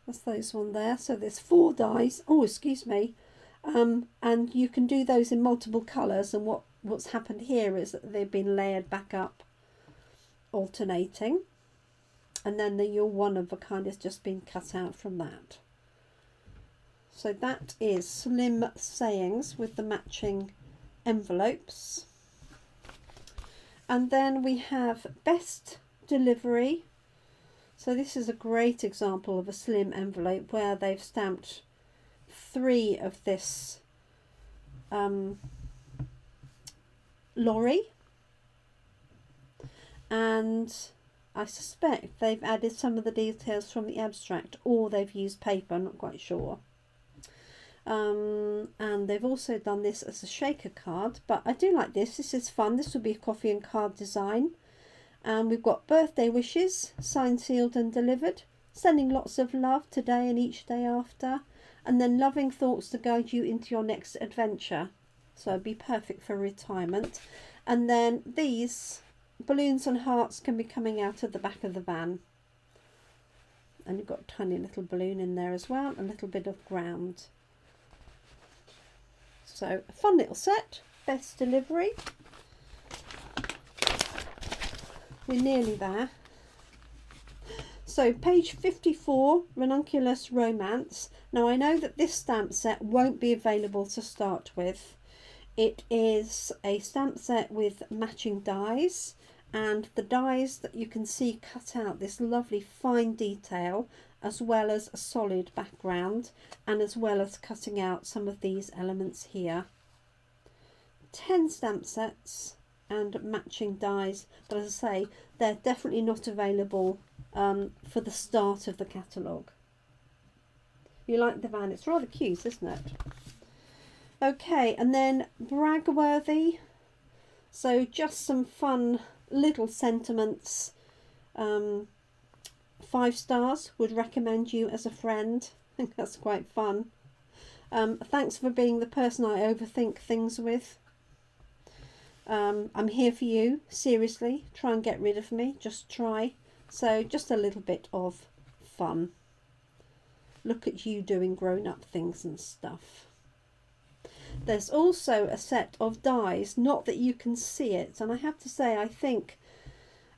That's those one there. So there's 4 dies. Oh, excuse me. And you can do those in multiple colours, and what's happened here is that they've been layered back up, alternating, and then your one of a kind has just been cut out from that. So that is slim sayings with the matching envelopes. And then we have best delivery. So this is a great example of a slim envelope where they've stamped 3 of this lorry, and I suspect they've added some of the details from the abstract, or they've used paper, I'm not quite sure. And they've also done this as a shaker card, but I do like this. This is fun. This will be a coffee and card design. And we've got birthday wishes, signed, sealed and delivered, sending lots of love today and each day after, and then loving thoughts to guide you into your next adventure. So it'd be perfect for retirement. And then these balloons and hearts can be coming out of the back of the van. And you've got a tiny little balloon in there as well, a little bit of ground. So a fun little set, best delivery. We're nearly there. So page 54, Ranunculus Romance. Now I know that this stamp set won't be available to start with. It is a stamp set with matching dies, and the dies that you can see cut out this lovely fine detail, as well as a solid background, and as well as cutting out some of these elements here. 10 stamp sets and matching dies, but as I say, they're definitely not available for the start of the catalogue. You like the van? It's rather cute, isn't it? Okay, and then bragworthy. So just some fun little sentiments. 5 stars, would recommend you as a friend. I think that's quite fun. Thanks for being the person I overthink things with. I'm here for you, seriously, try and get rid of me, just try. So just a little bit of fun. Look at you doing grown-up things and stuff. There's also a set of dies, not that you can see it, and I have to say I think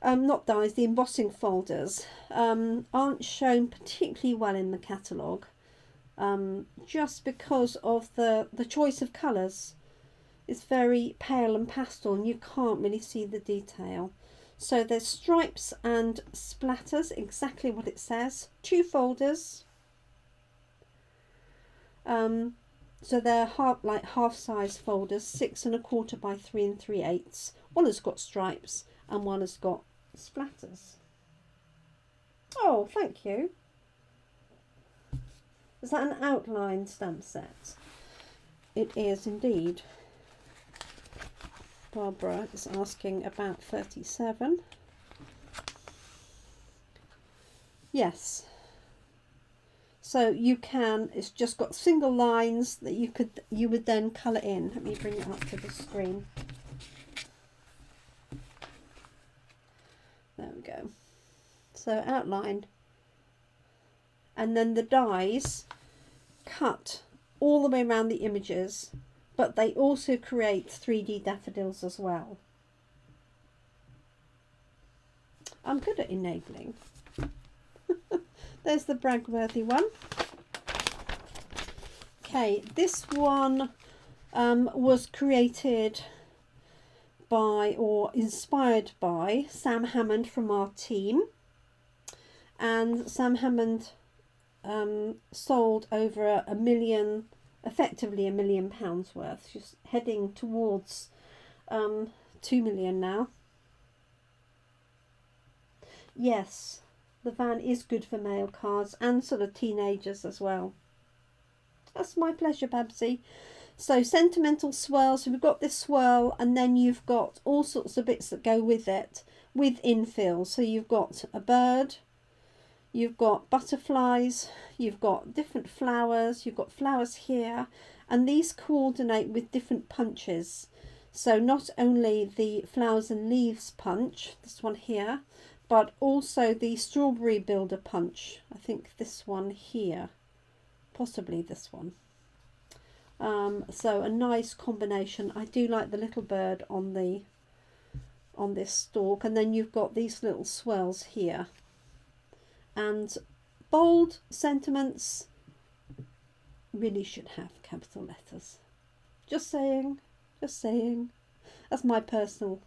not dies, the embossing folders aren't shown particularly well in the catalogue, just because of the choice of colours. It's very pale and pastel and you can't really see the detail. So there's stripes and splatters, exactly what it says. 2 folders. So they're half size folders, 6 1/4 by 3 3/8. One has got stripes and one has got splatters. Oh, thank you. Is that an outline stamp set? It is indeed. Barbara is asking about 37. Yes. So you can, it's just got single lines that you would then colour in. Let me bring it up to the screen. There we go. So outline. And then the dies cut all the way around the images, but they also create 3D daffodils as well. I'm good at enabling. There's the bragworthy one. Okay, this one was created by or inspired by Sam Hammond from our team. And Sam Hammond sold over 1 million effectively £1 million worth. She's heading towards 2 million now. Yes, the van is good for mail cards and sort of teenagers as well. That's my pleasure, Babsy. So sentimental swirls, so we've got this swirl, and then you've got all sorts of bits that go with it with infill. So you've got a bird, you've got butterflies, you've got different flowers, you've got flowers here, and these coordinate with different punches. So not only the flowers and leaves punch, this one here, but also the strawberry builder punch. I think this one here, possibly this one. So a nice combination. I do like the little bird on this stalk, and then you've got these little swirls here. And bold sentiments really should have capital letters. Just saying, just saying. That's my personal.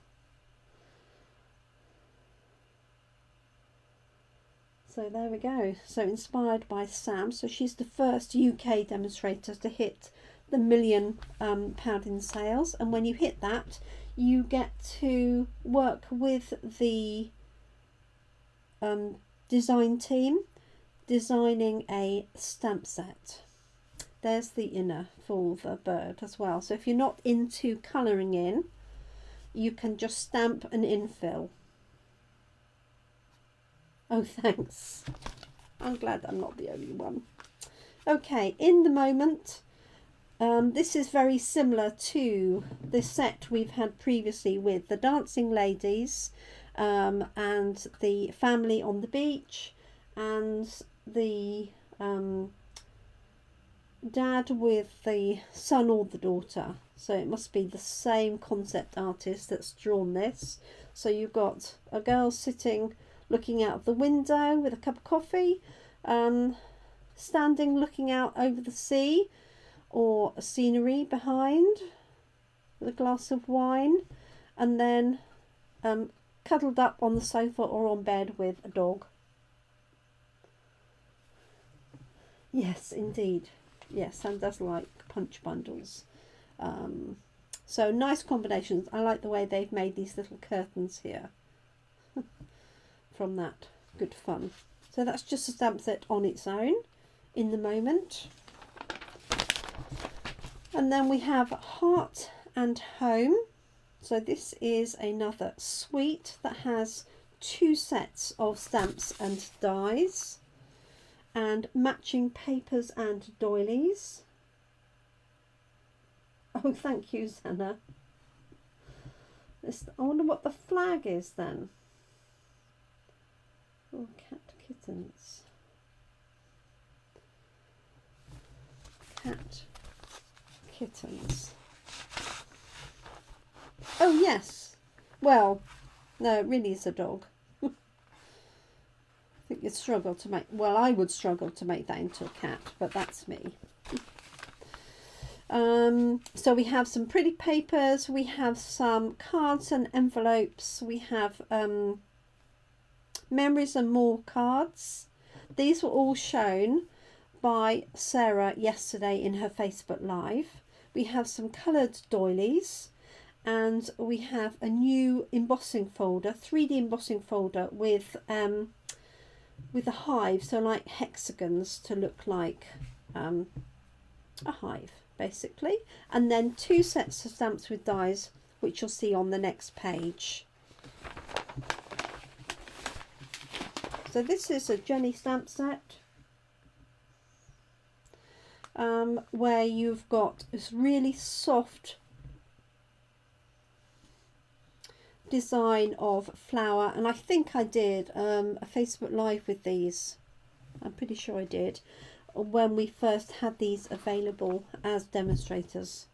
So there we go. So inspired by Sam. So she's the first UK demonstrator to hit the £1 million in sales, and when you hit that, you get to work with the design team designing a stamp set. There's the inner for the bird as well. So if you're not into colouring in, you can just stamp and infill. Oh, thanks. I'm glad I'm not the only one. Okay, in the moment, this is very similar to the set we've had previously with the dancing ladies and the family on the beach and the dad with the son or the daughter. So it must be the same concept artist that's drawn this. So you've got a girl sitting looking out the window with a cup of coffee, standing looking out over the sea or a scenery behind with a glass of wine, and then cuddled up on the sofa or on bed with a dog. Yes, indeed. Yes, Sam does like punch bundles. So nice combinations. I like the way they've made these little curtains here from that. Good fun. So that's just a stamp set on its own in the moment. And then we have Heart and Home. So this is another suite that has 2 sets of stamps and dies and matching papers and doilies. Oh, thank you, Zanna. I wonder what the flag is then. Oh, cat kittens. Cat kittens. Oh, yes. Well, no, it really is a dog. I think you'd struggle to make, well, I would struggle to make that into a cat, but that's me. So we have some pretty papers, we have some cards and envelopes, we have memories and more cards. These were all shown by Sarah yesterday in her Facebook Live. We have some coloured doilies, and we have a new embossing folder, 3D embossing folder with a hive, so like hexagons to look like a hive basically, and then 2 sets of stamps with dies, which you'll see on the next page. So this is a Jenny stamp set where you've got this really soft design of flower, and I think I did a Facebook Live with these. I'm pretty sure I did when we first had these available as demonstrators.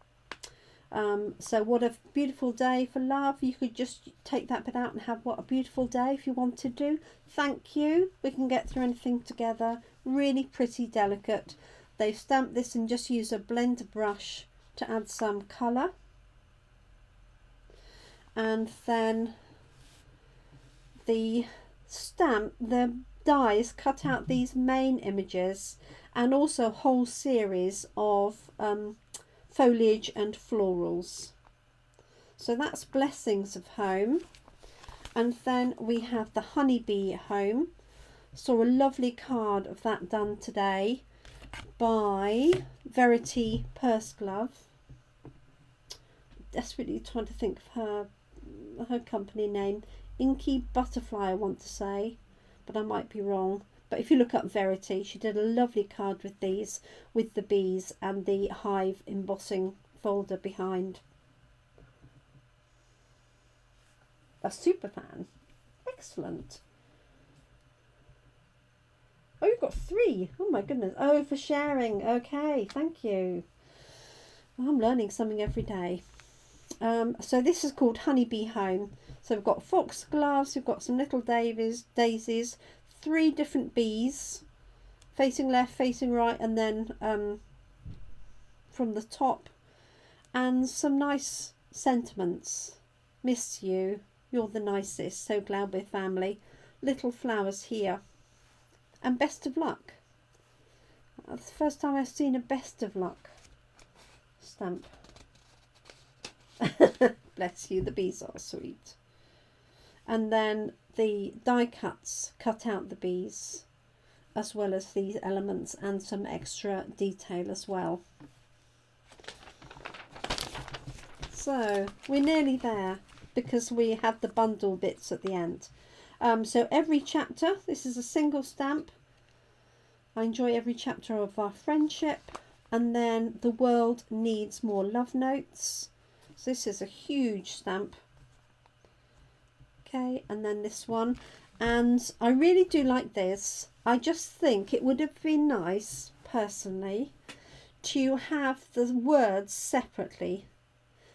So what a beautiful day for love. You could just take that bit out and have what a beautiful day if you want to do. Thank you. We can get through anything together. Really pretty, delicate. They've stamped this and just use a blender brush to add some colour. And then the dies cut out these main images and also a whole series of foliage and florals. So that's Blessings of Home. And then we have the Honeybee Home. Saw a lovely card of that done today by Verity Purseglove. Desperately trying to think of her company name. Inky Butterfly, I want to say, but I might be wrong. But if you look up Verity, she did a lovely card with these, with the bees and the hive embossing folder behind. A super fan. Excellent. Oh, you've got 3. Oh my goodness. Oh, for sharing. Okay, thank you. I'm learning something every day. So this is called Honeybee Home. So we've got foxgloves, we've got some little daisies, 3 different bees, facing left, facing right, and then from the top, and some nice sentiments. Miss you, you're the nicest, so glad we're family. Little flowers here. And best of luck. That's the first time I've seen a best of luck stamp. Bless you, the bees are sweet. And then the die cuts cut out the bees, as well as these elements and some extra detail as well. So we're nearly there because we have the bundle bits at the end. So every chapter, this is a single stamp. I enjoy every chapter of our friendship. And then the world needs more love notes. So this is a huge stamp. Okay, and then this one. And I really do like this. I just think it would have been nice, personally, to have the words separately.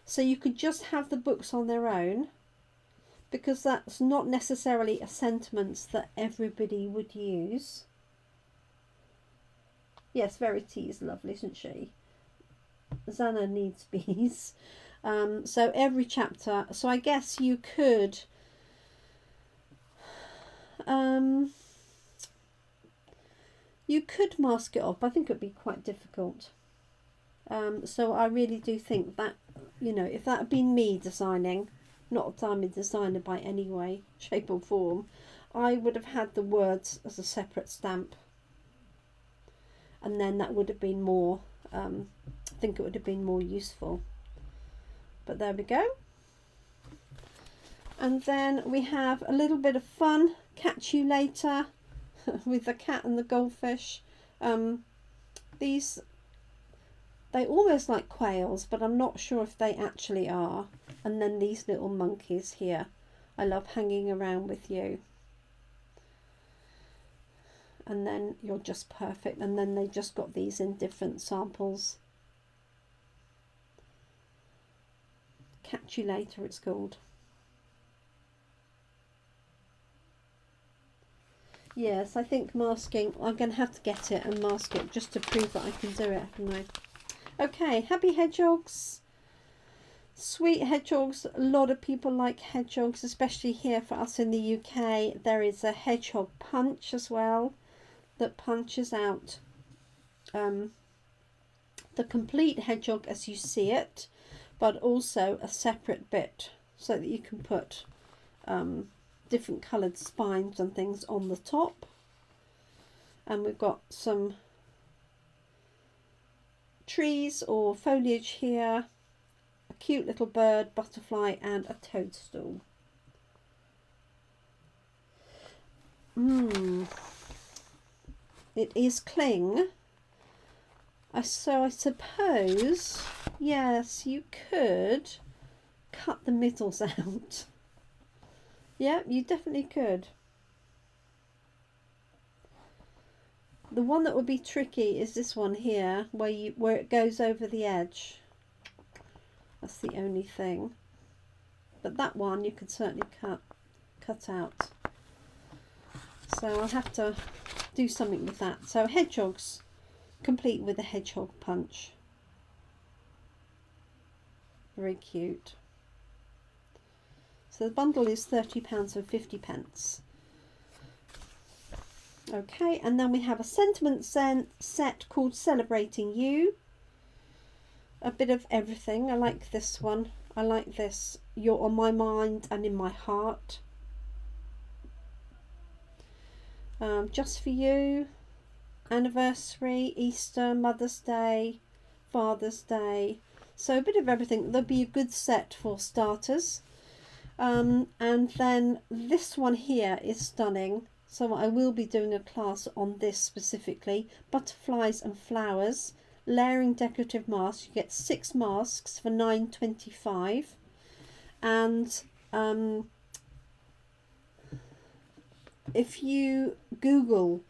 So you could just have the books on their own, because that's not necessarily a sentiment that everybody would use. Yes, Verity is lovely, isn't she? Zana needs bees. So every chapter. So I guess you could mask it off. I think it would be quite difficult. So I really do think that, you know, if that had been me designing, not that I'm a designer by any way, shape or form, I would have had the words as a separate stamp. And then that would have been more, I think it would have been more useful. But there we go. And then we have a little bit of fun, Catch You Later, with the cat and the goldfish. These, they almost like quails, but I'm not sure if they actually are. And then these little monkeys here. I love hanging around with you. And then you're just perfect. And then they just got these in different samples. Catch You Later, it's called. Yes, I think masking, I'm going to have to get it and mask it just to prove that I can do it, haven't I? Okay, happy hedgehogs. Sweet hedgehogs. A lot of people like hedgehogs, especially here for us in the UK. There is a hedgehog punch as well that punches out the complete hedgehog as you see it, but also a separate bit so that you can put different coloured spines and things on the top. And we've got some trees or foliage here, a cute little bird, butterfly, and a toadstool. It is cling. So I suppose, yes, you could cut the middles out. Yeah, you definitely could. The one that would be tricky is this one here, where it goes over the edge. That's the only thing. But that one you could certainly cut out. So I'll have to do something with that. So hedgehogs, complete with a hedgehog punch. Very cute. So the bundle is £30.50. Okay, and then we have a sentiment set called Celebrating You. A bit of everything. I like this one. I like this. You're on my mind and in my heart. Just for you. Anniversary, Easter, Mother's Day, Father's Day. So a bit of everything. There'll be a good set for starters. And then this one here is stunning. So I will be doing a class on this specifically. Butterflies and flowers. Layering decorative masks. You get 6 masks for $9.25. And if you Google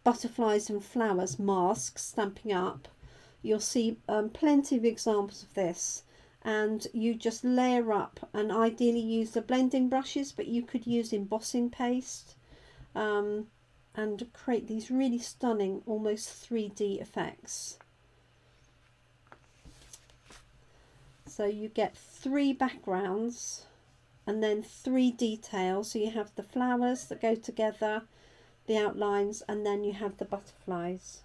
butterflies and flowers masks Stampin' Up, you'll see plenty of examples of this. And you just layer up, and ideally use the blending brushes, but you could use embossing paste and create these really stunning, almost 3D effects. So you get 3 backgrounds and then 3 details. So you have the flowers that go together, the outlines, and then you have the butterflies.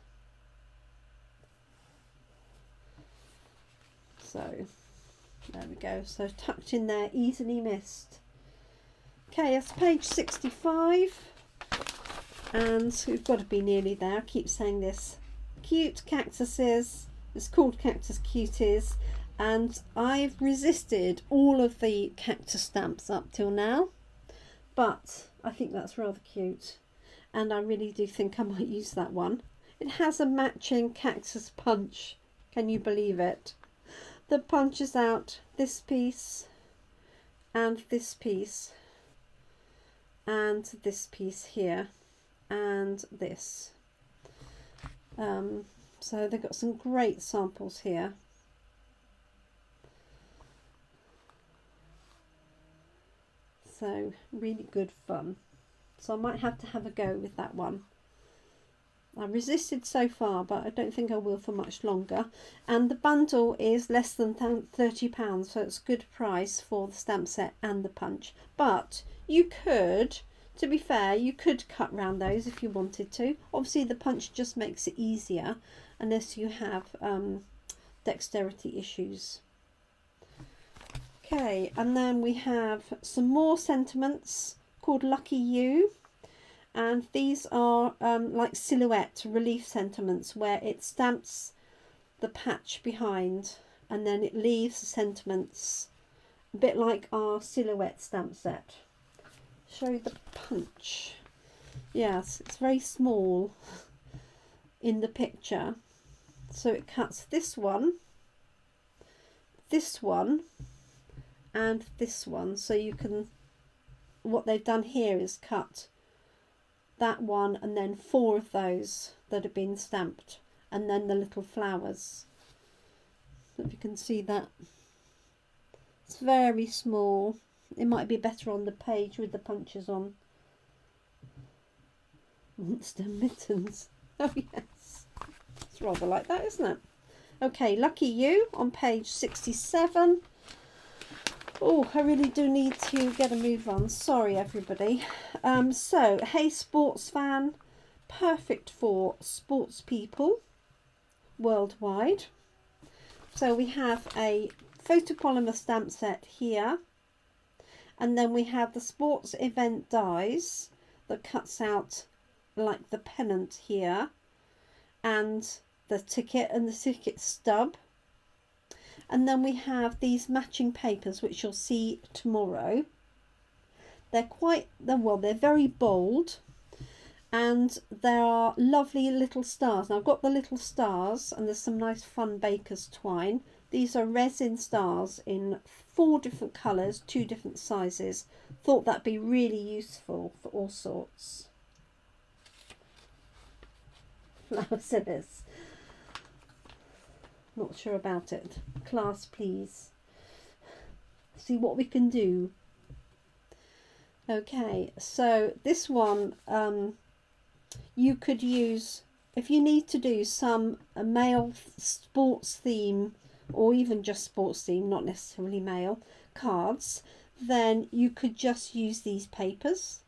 So there we go. So tucked in there, easily missed. Okay, it's page 65. And we've got to be nearly there. I keep saying this. Cute cactuses. It's called Cactus Cuties. And I've resisted all of the cactus stamps up till now. But I think that's rather cute. And I really do think I might use that one. It has a matching cactus punch. Can you believe it? The punches out this piece and this piece and this piece here and this. So they've got some great samples here. So really good fun. So I might have to have a go with that one. I resisted so far, but I don't think I will for much longer. And the bundle is less than £30, so it's a good price for the stamp set and the punch. But you could, to be fair, you could cut round those if you wanted to. Obviously the punch just makes it easier, unless you have dexterity issues. Okay, and then we have some more sentiments called Lucky You. And these are like silhouette relief sentiments, where it stamps the patch behind and then it leaves the sentiments, a bit like our silhouette stamp set. Show you the punch. Yes, it's very small in the picture. So it cuts this one, and this one. So you can, what they've done here is cut that one and then 4 of those that have been stamped, and then the little flowers. If you can see that, it's very small. It might be better on the page with the punches on. Monster mittens. Oh yes, it's rather like that, isn't it? Okay, Lucky You on page 67. Oh, I really do need to get a move on. Sorry, everybody. So, Hey Sports Fan, perfect for sports people worldwide. So we have a photopolymer stamp set here. And then we have the sports event dies that cuts out like the pennant here. And the ticket and the ticket stub. And then we have these matching papers, which you'll see tomorrow. They're they're very bold, and there are lovely little stars. Now I've got the little stars, and there's some nice fun baker's twine. These are Resin Stars in 4 different colours, 2 different sizes. Thought that'd be really useful for all sorts. Flower scissors. Not sure about it. Class, please. See what we can do. Okay, so this one you could use if you need to do some male sports theme, or even just sports theme, not necessarily male cards. Then you could just use these papers.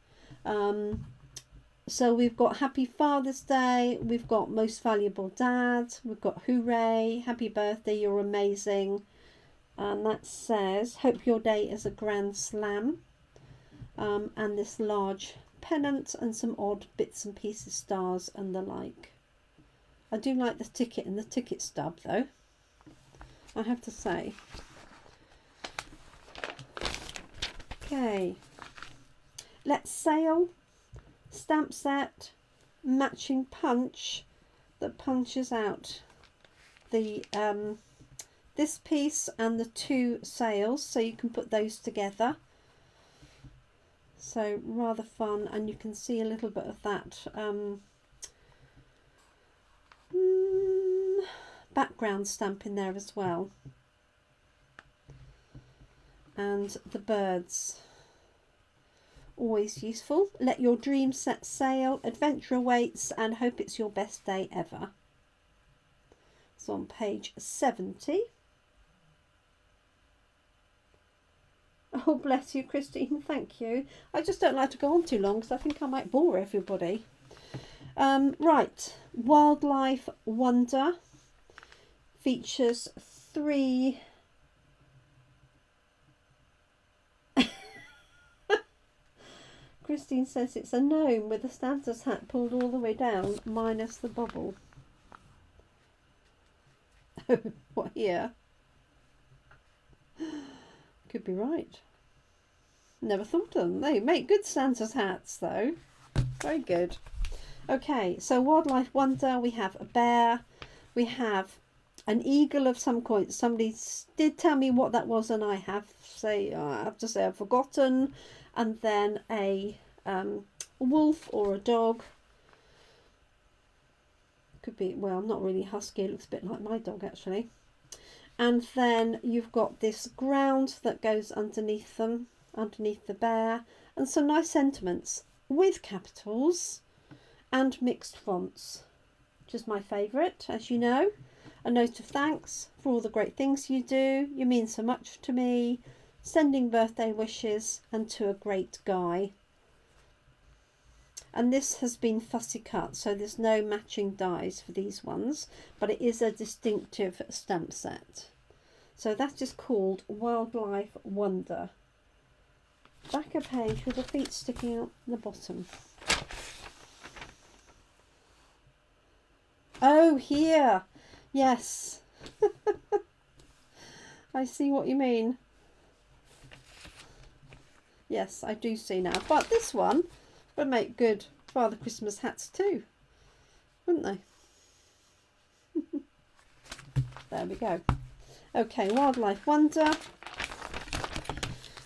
So we've got Happy Father's Day, we've got Most Valuable Dad, we've got Hooray, Happy Birthday, You're Amazing. And that says, Hope your day is a grand slam. And this large pennant and some odd bits and pieces, stars and the like. I do like the ticket and the ticket stub though, I have to say. Okay, Let's Sail stamp set, matching punch that punches out the this piece and the two sails, so you can put those together. So rather fun, and you can see a little bit of that background stamp in there as well. And the birds, always useful. Let your dreams set sail, adventure awaits, and hope it's your best day ever. It's on page 70. Oh, bless you, Christine, thank you. I just don't like to go on too long because I think I might bore everybody. Right, Wildlife Wonder features 3 Christine says it's a gnome with a Santa's hat pulled all the way down, minus the bubble. What here? Could be right. Never thought of them. They make good Santa's hats though. Very good. Okay, so Wildlife Wonder, we have a bear, we have an eagle of some kind. Somebody did tell me what that was and I have to say I've forgotten. And then a wolf or a dog. Could be, well, not really husky, it looks a bit like my dog actually. And then you've got this ground that goes underneath them, underneath the bear, and some nice sentiments with capitals and mixed fonts, which is my favourite, as you know. A note of thanks for all the great things you do. You mean so much to me. Sending birthday wishes, and to a great guy. And this has been fussy cut, so there's no matching dies for these ones, but it is a distinctive stamp set. So that is called Wildlife Wonder. Back a page with the feet sticking out the bottom. Oh, here, yes. I see what you mean. Yes, I do see now. But this one would make good Father Christmas hats too, wouldn't they? There we go. Okay, Wildlife Wonder.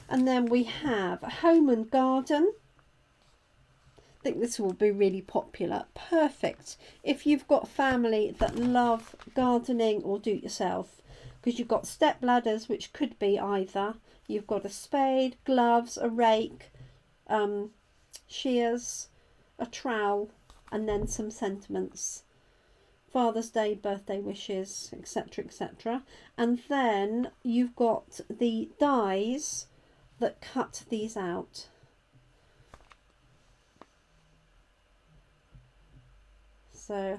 And then we have Home and Garden. I think this will be really popular. Perfect if you've got family that love gardening or do-it-yourself, because you've got step ladders, which could be either. You've got a spade, gloves, a rake, shears, a trowel, and then some sentiments. Father's Day, birthday wishes, etc, etc. And then you've got the dies that cut these out. So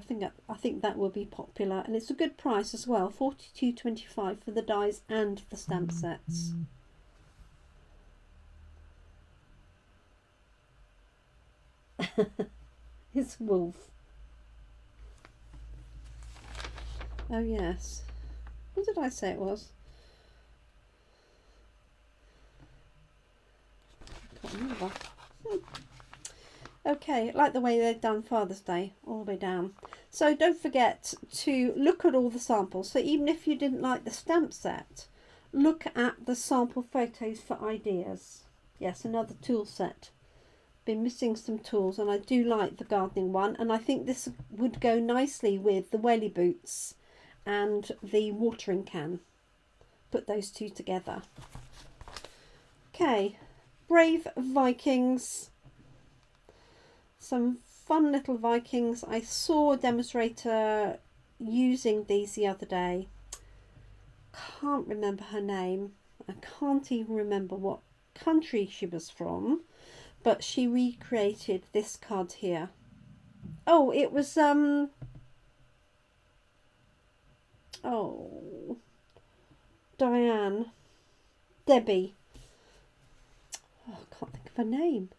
I think that will be popular, and it's a good price as well, $42.25 for the dies and the stamp sets. It's wolf. Oh yes. What did I say it was? I can't remember. Okay, like the way they've done Father's Day all the way down. So don't forget to look at all the samples. So even if you didn't like the stamp set, look at the sample photos for ideas. Yes, another tool set. Been missing some tools, and I do like the gardening one, and I think this would go nicely with the welly boots and the watering can. Put those two together. Okay, Brave Vikings. Some fun little Vikings. I saw a demonstrator using these the other day. Can't remember her name. I can't even remember what country she was from. but she recreated this card here. Oh, it was oh, Debbie. Oh, I can't think of her name.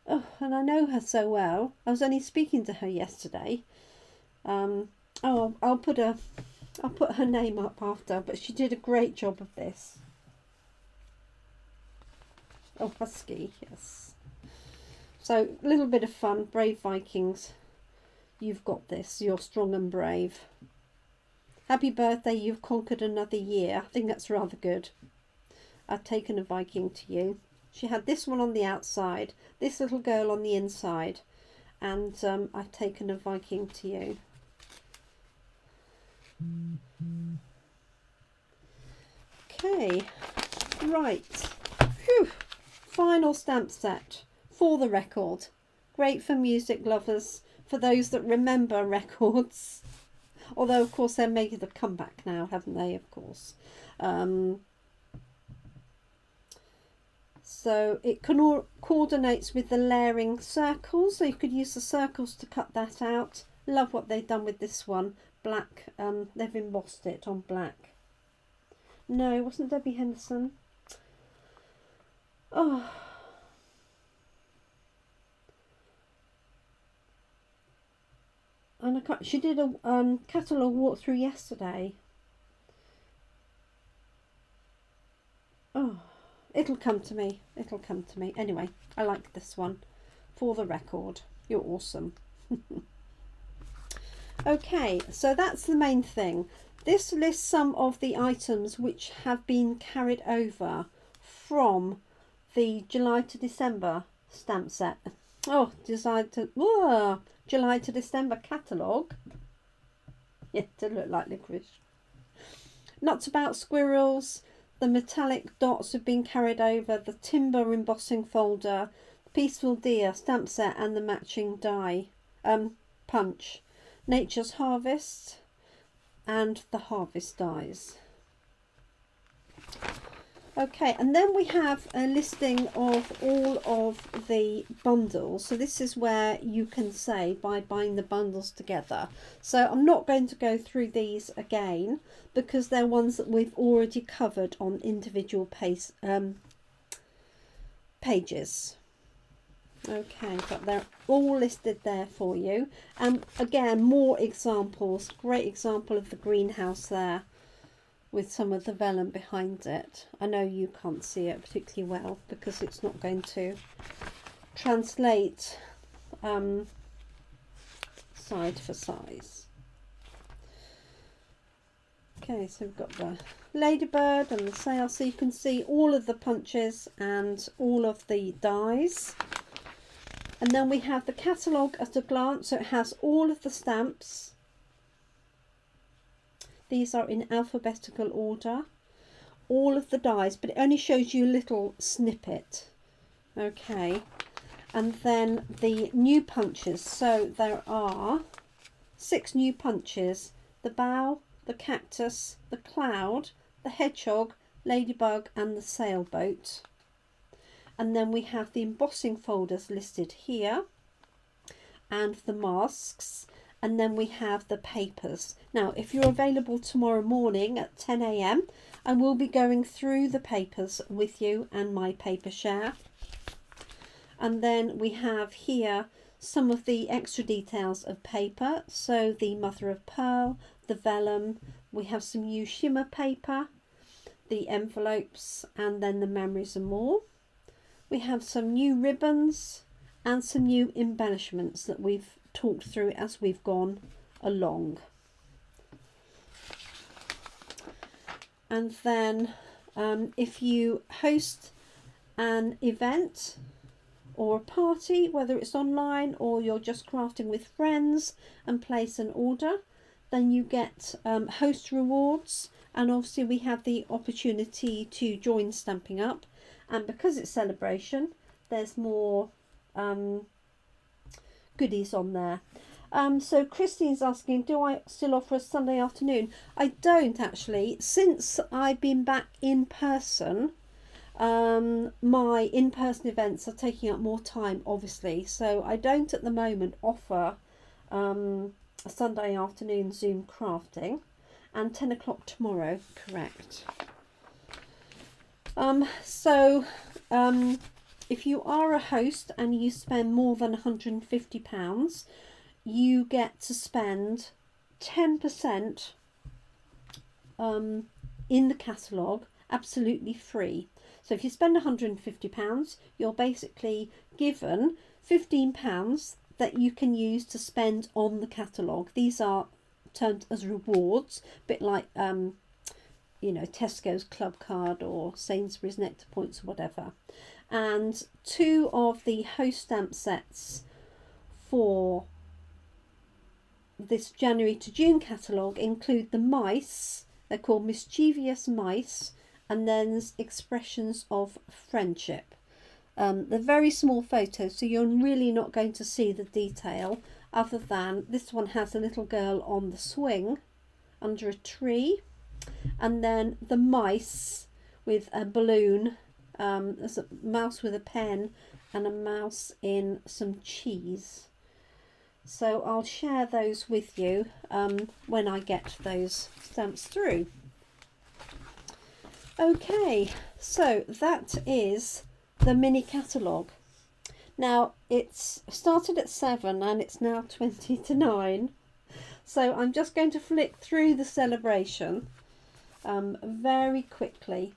Oh, and I know her so well. I was only speaking to her yesterday. Oh, I'll put her name up after, but she did a great job of this. Oh, Husky, yes. So, a little bit of fun. Brave Vikings. You've got this. You're strong and brave. Happy birthday, you've conquered another year. I think that's rather good. I've taken a Viking to you. She had this one on the outside, this little girl on the inside, and I've taken a Viking to you. Okay, right. Whew. Final stamp set for the record. Great for music lovers, for those that remember records. Although, of course, they're making the comeback now, haven't they, of course. So it coordinates with the layering circles, so you could use the circles to cut that out. Love what they've done with this one. Black, they've embossed it on black. No, it wasn't Debbie Henderson. Oh. And she did a catalogue walkthrough yesterday. Oh, it'll come to me. It'll come to me. Anyway, I like this one. For the record, you're awesome. Okay, so that's the main thing. This lists some of the items which have been carried over from the July to December stamp set. Oh, July to December catalogue. Yeah, it did look like licorice. Nuts About Squirrels. The metallic dots have been carried over. The timber embossing folder. Peaceful Deer stamp set and the matching die. Punch. Nature's Harvest. And the Harvest dies. Okay, and then we have a listing of all of the bundles. So this is where you can say by buying the bundles together. So I'm not going to go through these again because they're ones that we've already covered on individual pages. Okay, but they're all listed there for you. And again, more examples. Great example of the greenhouse there, with some of the vellum behind it. I know you can't see it particularly well because it's not going to translate side for size. Okay, so we've got the Ladybird and the Sale, so you can see all of the punches and all of the dies. And then we have the catalogue at a glance, so it has all of the stamps. These are in alphabetical order, all of the dies, but it only shows you a little snippet. Okay, and then the new punches. So there are 6 new punches: the bough, the cactus, the cloud, the hedgehog, ladybug and the sailboat. And then we have the embossing folders listed here and the masks. And then we have the papers. Now, if you're available tomorrow morning at 10 AM, I will be going through the papers with you and my paper share. And then we have here some of the extra details of paper. So the mother of pearl, the vellum, we have some new shimmer paper, the envelopes, and then the memories and more. We have some new ribbons and some new embellishments that we've talked through as we've gone along. And then if you host an event or a party, whether it's online or you're just crafting with friends and place an order, then you get host rewards, and obviously we have the opportunity to join Stampin' Up, and because it's Sale-a-Bration, there's more goodies on there. So Christine's asking, do I still offer a Sunday afternoon? I don't actually. Since I've been back in person, My in-person events are taking up more time, obviously, so I don't at the moment offer a Sunday afternoon Zoom crafting, and 10 o'clock tomorrow, correct. If you are a host and you spend more than £150, you get to spend 10% in the catalogue absolutely free. So if you spend £150, you're basically given £15 that you can use to spend on the catalogue. These are termed as rewards, a bit like you know, Tesco's club card or Sainsbury's Nectar Points or whatever. And 2 of the host stamp sets for this January to June catalogue include the mice. They're called Mischievous Mice, and then Expressions of Friendship. They're very small photos, so you're really not going to see the detail, other than this one has a little girl on the swing under a tree, and then the mice with a balloon. There's a mouse with a pen and a mouse in some cheese. So I'll share those with you when I get those stamps through. Okay, so that is the mini catalogue. Now it's started at 7 and it's now 20 to 9. So I'm just going to flick through the Sale-a-Bration very quickly.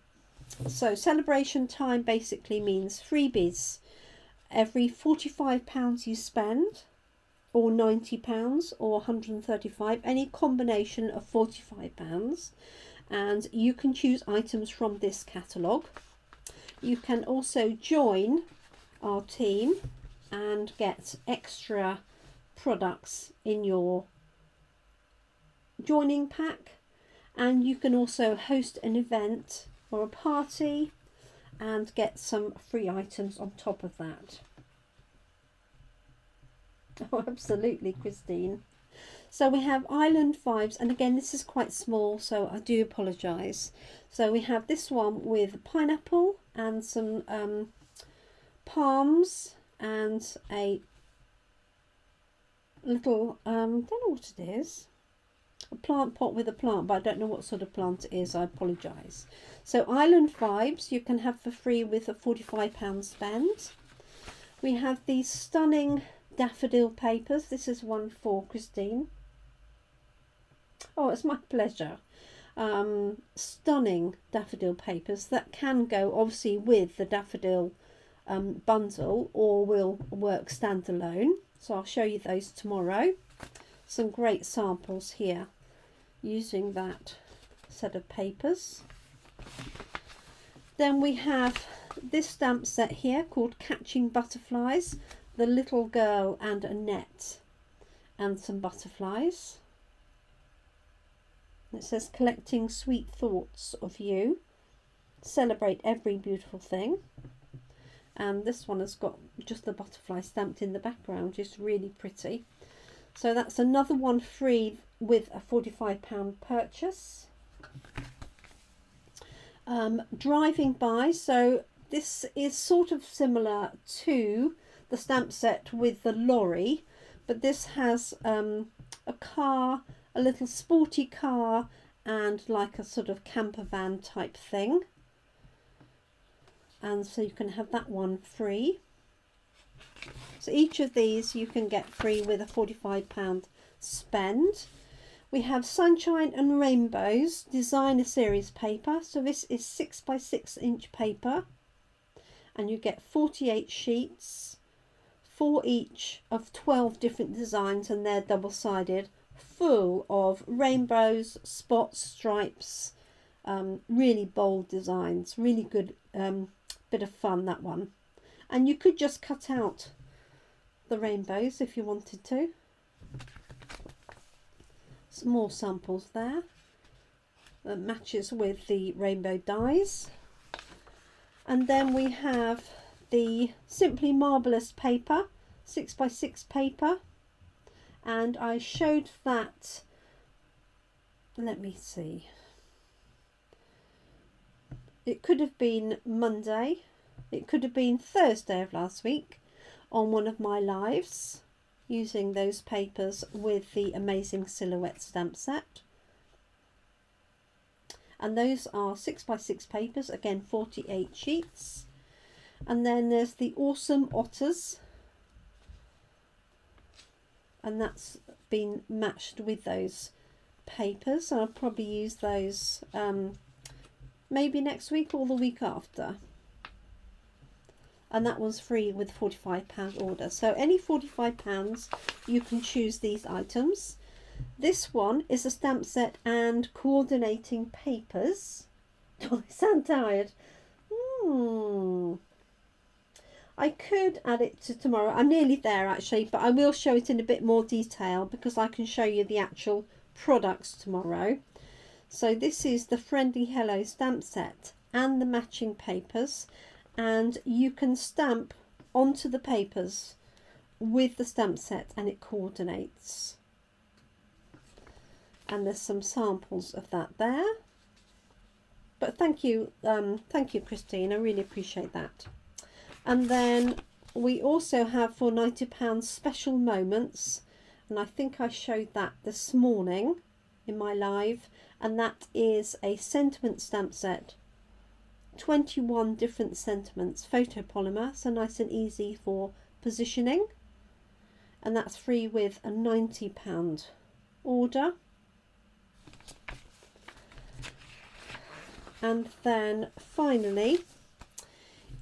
So Sale-a-Bration time basically means freebies. Every £45 you spend, or £90 or £135, any combination of £45, and you can choose items from this catalogue. You can also join our team and get extra products in your joining pack, and you can also host an event or a party and get some free items on top of that. Oh, absolutely, Christine. So we have Island Vibes, and again this is quite small, so I do apologise. So we have this one with pineapple and some palms and a little don't know what it is, a plant pot with a plant, but I don't know what sort of plant it is, I apologise. So Island Vibes you can have for free with a £45 spend. We have these stunning daffodil papers. This is one for Christine. Oh, it's my pleasure. Stunning daffodil papers that can go obviously with the daffodil bundle, or will work standalone. So I'll show you those tomorrow. Some great samples here using that set of papers. Then we have this stamp set here called Catching Butterflies. The little girl and a net and some butterflies. It says collecting sweet thoughts of you. Celebrate every beautiful thing. And this one has got just the butterfly stamped in the background, just really pretty. So that's another one free with a £45 purchase. Driving by, so this is sort of similar to the stamp set with the lorry, but this has a car, a little sporty car, and like a sort of camper van type thing, and so you can have that one free. So each of these you can get free with a £45 spend. We have Sunshine and Rainbows Designer Series paper. So this is 6 by 6 inch paper, and you get 48 sheets, 4 each of 12 different designs, and they're double-sided, full of rainbows, spots, stripes, really bold designs, really good, bit of fun, that one. And you could just cut out the rainbows if you wanted to. Some more samples there that matches with the rainbow dies. And then we have the Simply Marvellous paper, 6 by 6 paper, and I showed that, let me see, it could have been Monday, it could have been Thursday of last week on one of my lives using those papers with the amazing silhouette stamp set. And those are 6x6 papers, again 48 sheets. And then there's the Awesome Otters, and that's been matched with those papers. I'll probably use those maybe next week or the week after. And that one's free with £45 order. So any £45 you can choose these items. This one is a stamp set and coordinating papers. Oh, I sound tired. I could add it to tomorrow. I'm nearly there actually, but I will show it in a bit more detail because I can show you the actual products tomorrow. So this is the Friendly Hello stamp set and the matching papers, and you can stamp onto the papers with the stamp set and it coordinates. And there's some samples of that there. But thank you Christine, I really appreciate that. And then we also have for £90 Special Moments, and I think I showed that this morning in my live, and that is a sentiment stamp set, 21 different sentiments, photopolymer, so nice and easy for positioning, and that's free with a £90 order. And then finally,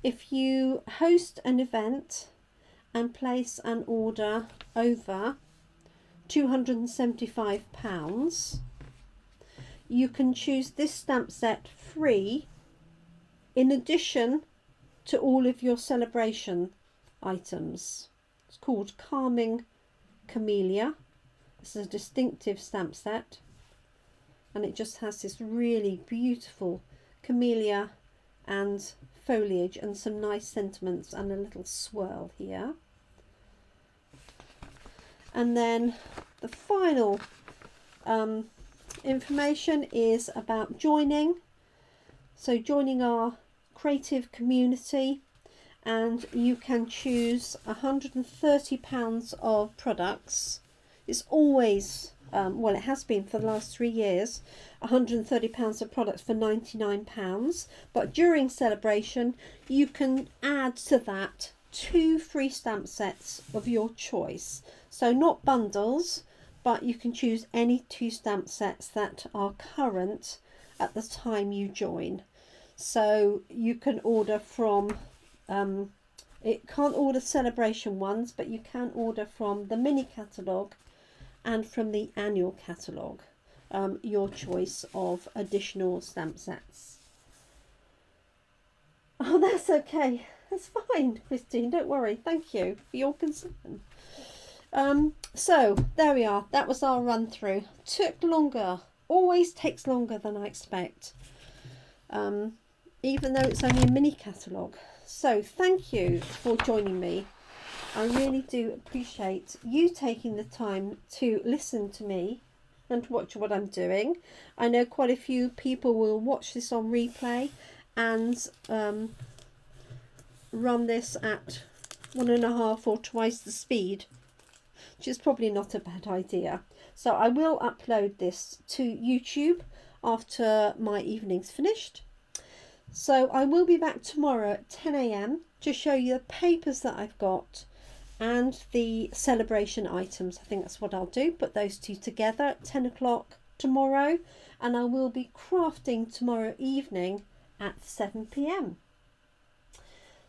if you host an event and place an order over £275, you can choose this stamp set free in addition to all of your celebration items. It's called Calming Camellia. This is a distinctive stamp set, and it just has this really beautiful camellia and foliage and some nice sentiments and a little swirl here. And then the final information is about joining. So joining our creative community, and you can choose £130 of products. It's always well, it has been for the last 3 years, £130 of products for £99, but during celebration you can add to that 2 free stamp sets of your choice. So not bundles, but you can choose any 2 stamp sets that are current at the time you join. So you can order from it can't order celebration ones, but you can order from the mini catalogue and from the annual catalogue, your choice of additional stamp sets. Oh, that's okay. That's fine, Christine. Don't worry. Thank you for your concern. So there we are. That was our run through. Took longer. Always takes longer than I expect. Even though it's only a mini catalogue. So thank you for joining me. I really do appreciate you taking the time to listen to me and watch what I'm doing. I know quite a few people will watch this on replay and run this at 1.5 or twice the speed, which is probably not a bad idea. So I will upload this to YouTube after my evening's finished. So I will be back tomorrow at 10 AM to show you the papers that I've got and the celebration items. I think that's what I'll do, put those two together at 10 o'clock tomorrow, and I will be crafting tomorrow evening at 7 PM.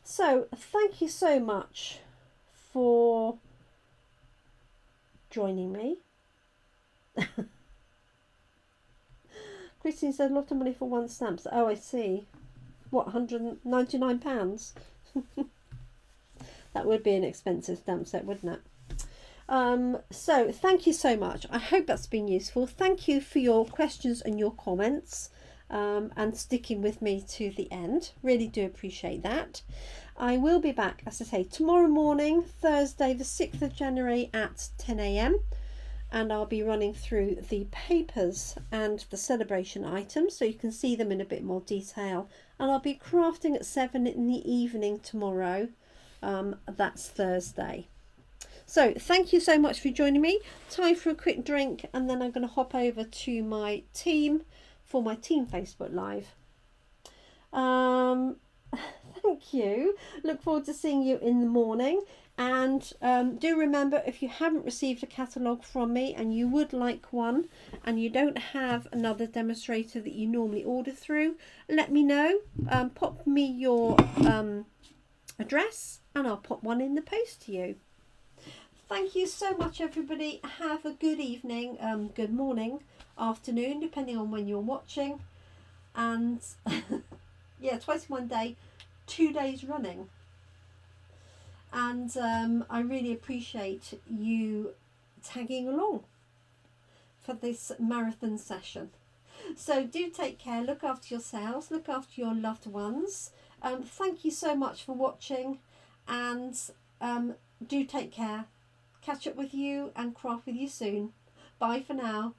So thank you so much for joining me. Christine said a lot of money for one stamp. Oh, I see. What, £199? That would be an expensive stamp set, wouldn't it? So thank you so much. I hope that's been useful. Thank you for your questions and your comments, and sticking with me to the end. Really do appreciate that. I will be back, as I say, tomorrow morning, Thursday the 6th of January at 10 AM, and I'll be running through the papers and the celebration items so you can see them in a bit more detail and I'll be crafting at 7 in the evening tomorrow. That's Thursday. So thank you so much for joining me. Time for a quick drink, and then I'm going to hop over to my team for my team Facebook Live. Thank you. Look forward to seeing you in the morning. And do remember, if you haven't received a catalogue from me and you would like one and you don't have another demonstrator that you normally order through, let me know. Pop me your address and I'll pop one in the post to you. Thank you so much, everybody. Have a good evening, good morning, afternoon, depending on when you're watching. And yeah, twice in one day, 2 days running. And I really appreciate you tagging along for this marathon session. So do take care, look after yourselves, look after your loved ones. Thank you so much for watching, and do take care. Catch up with you and craft with you soon. Bye for now.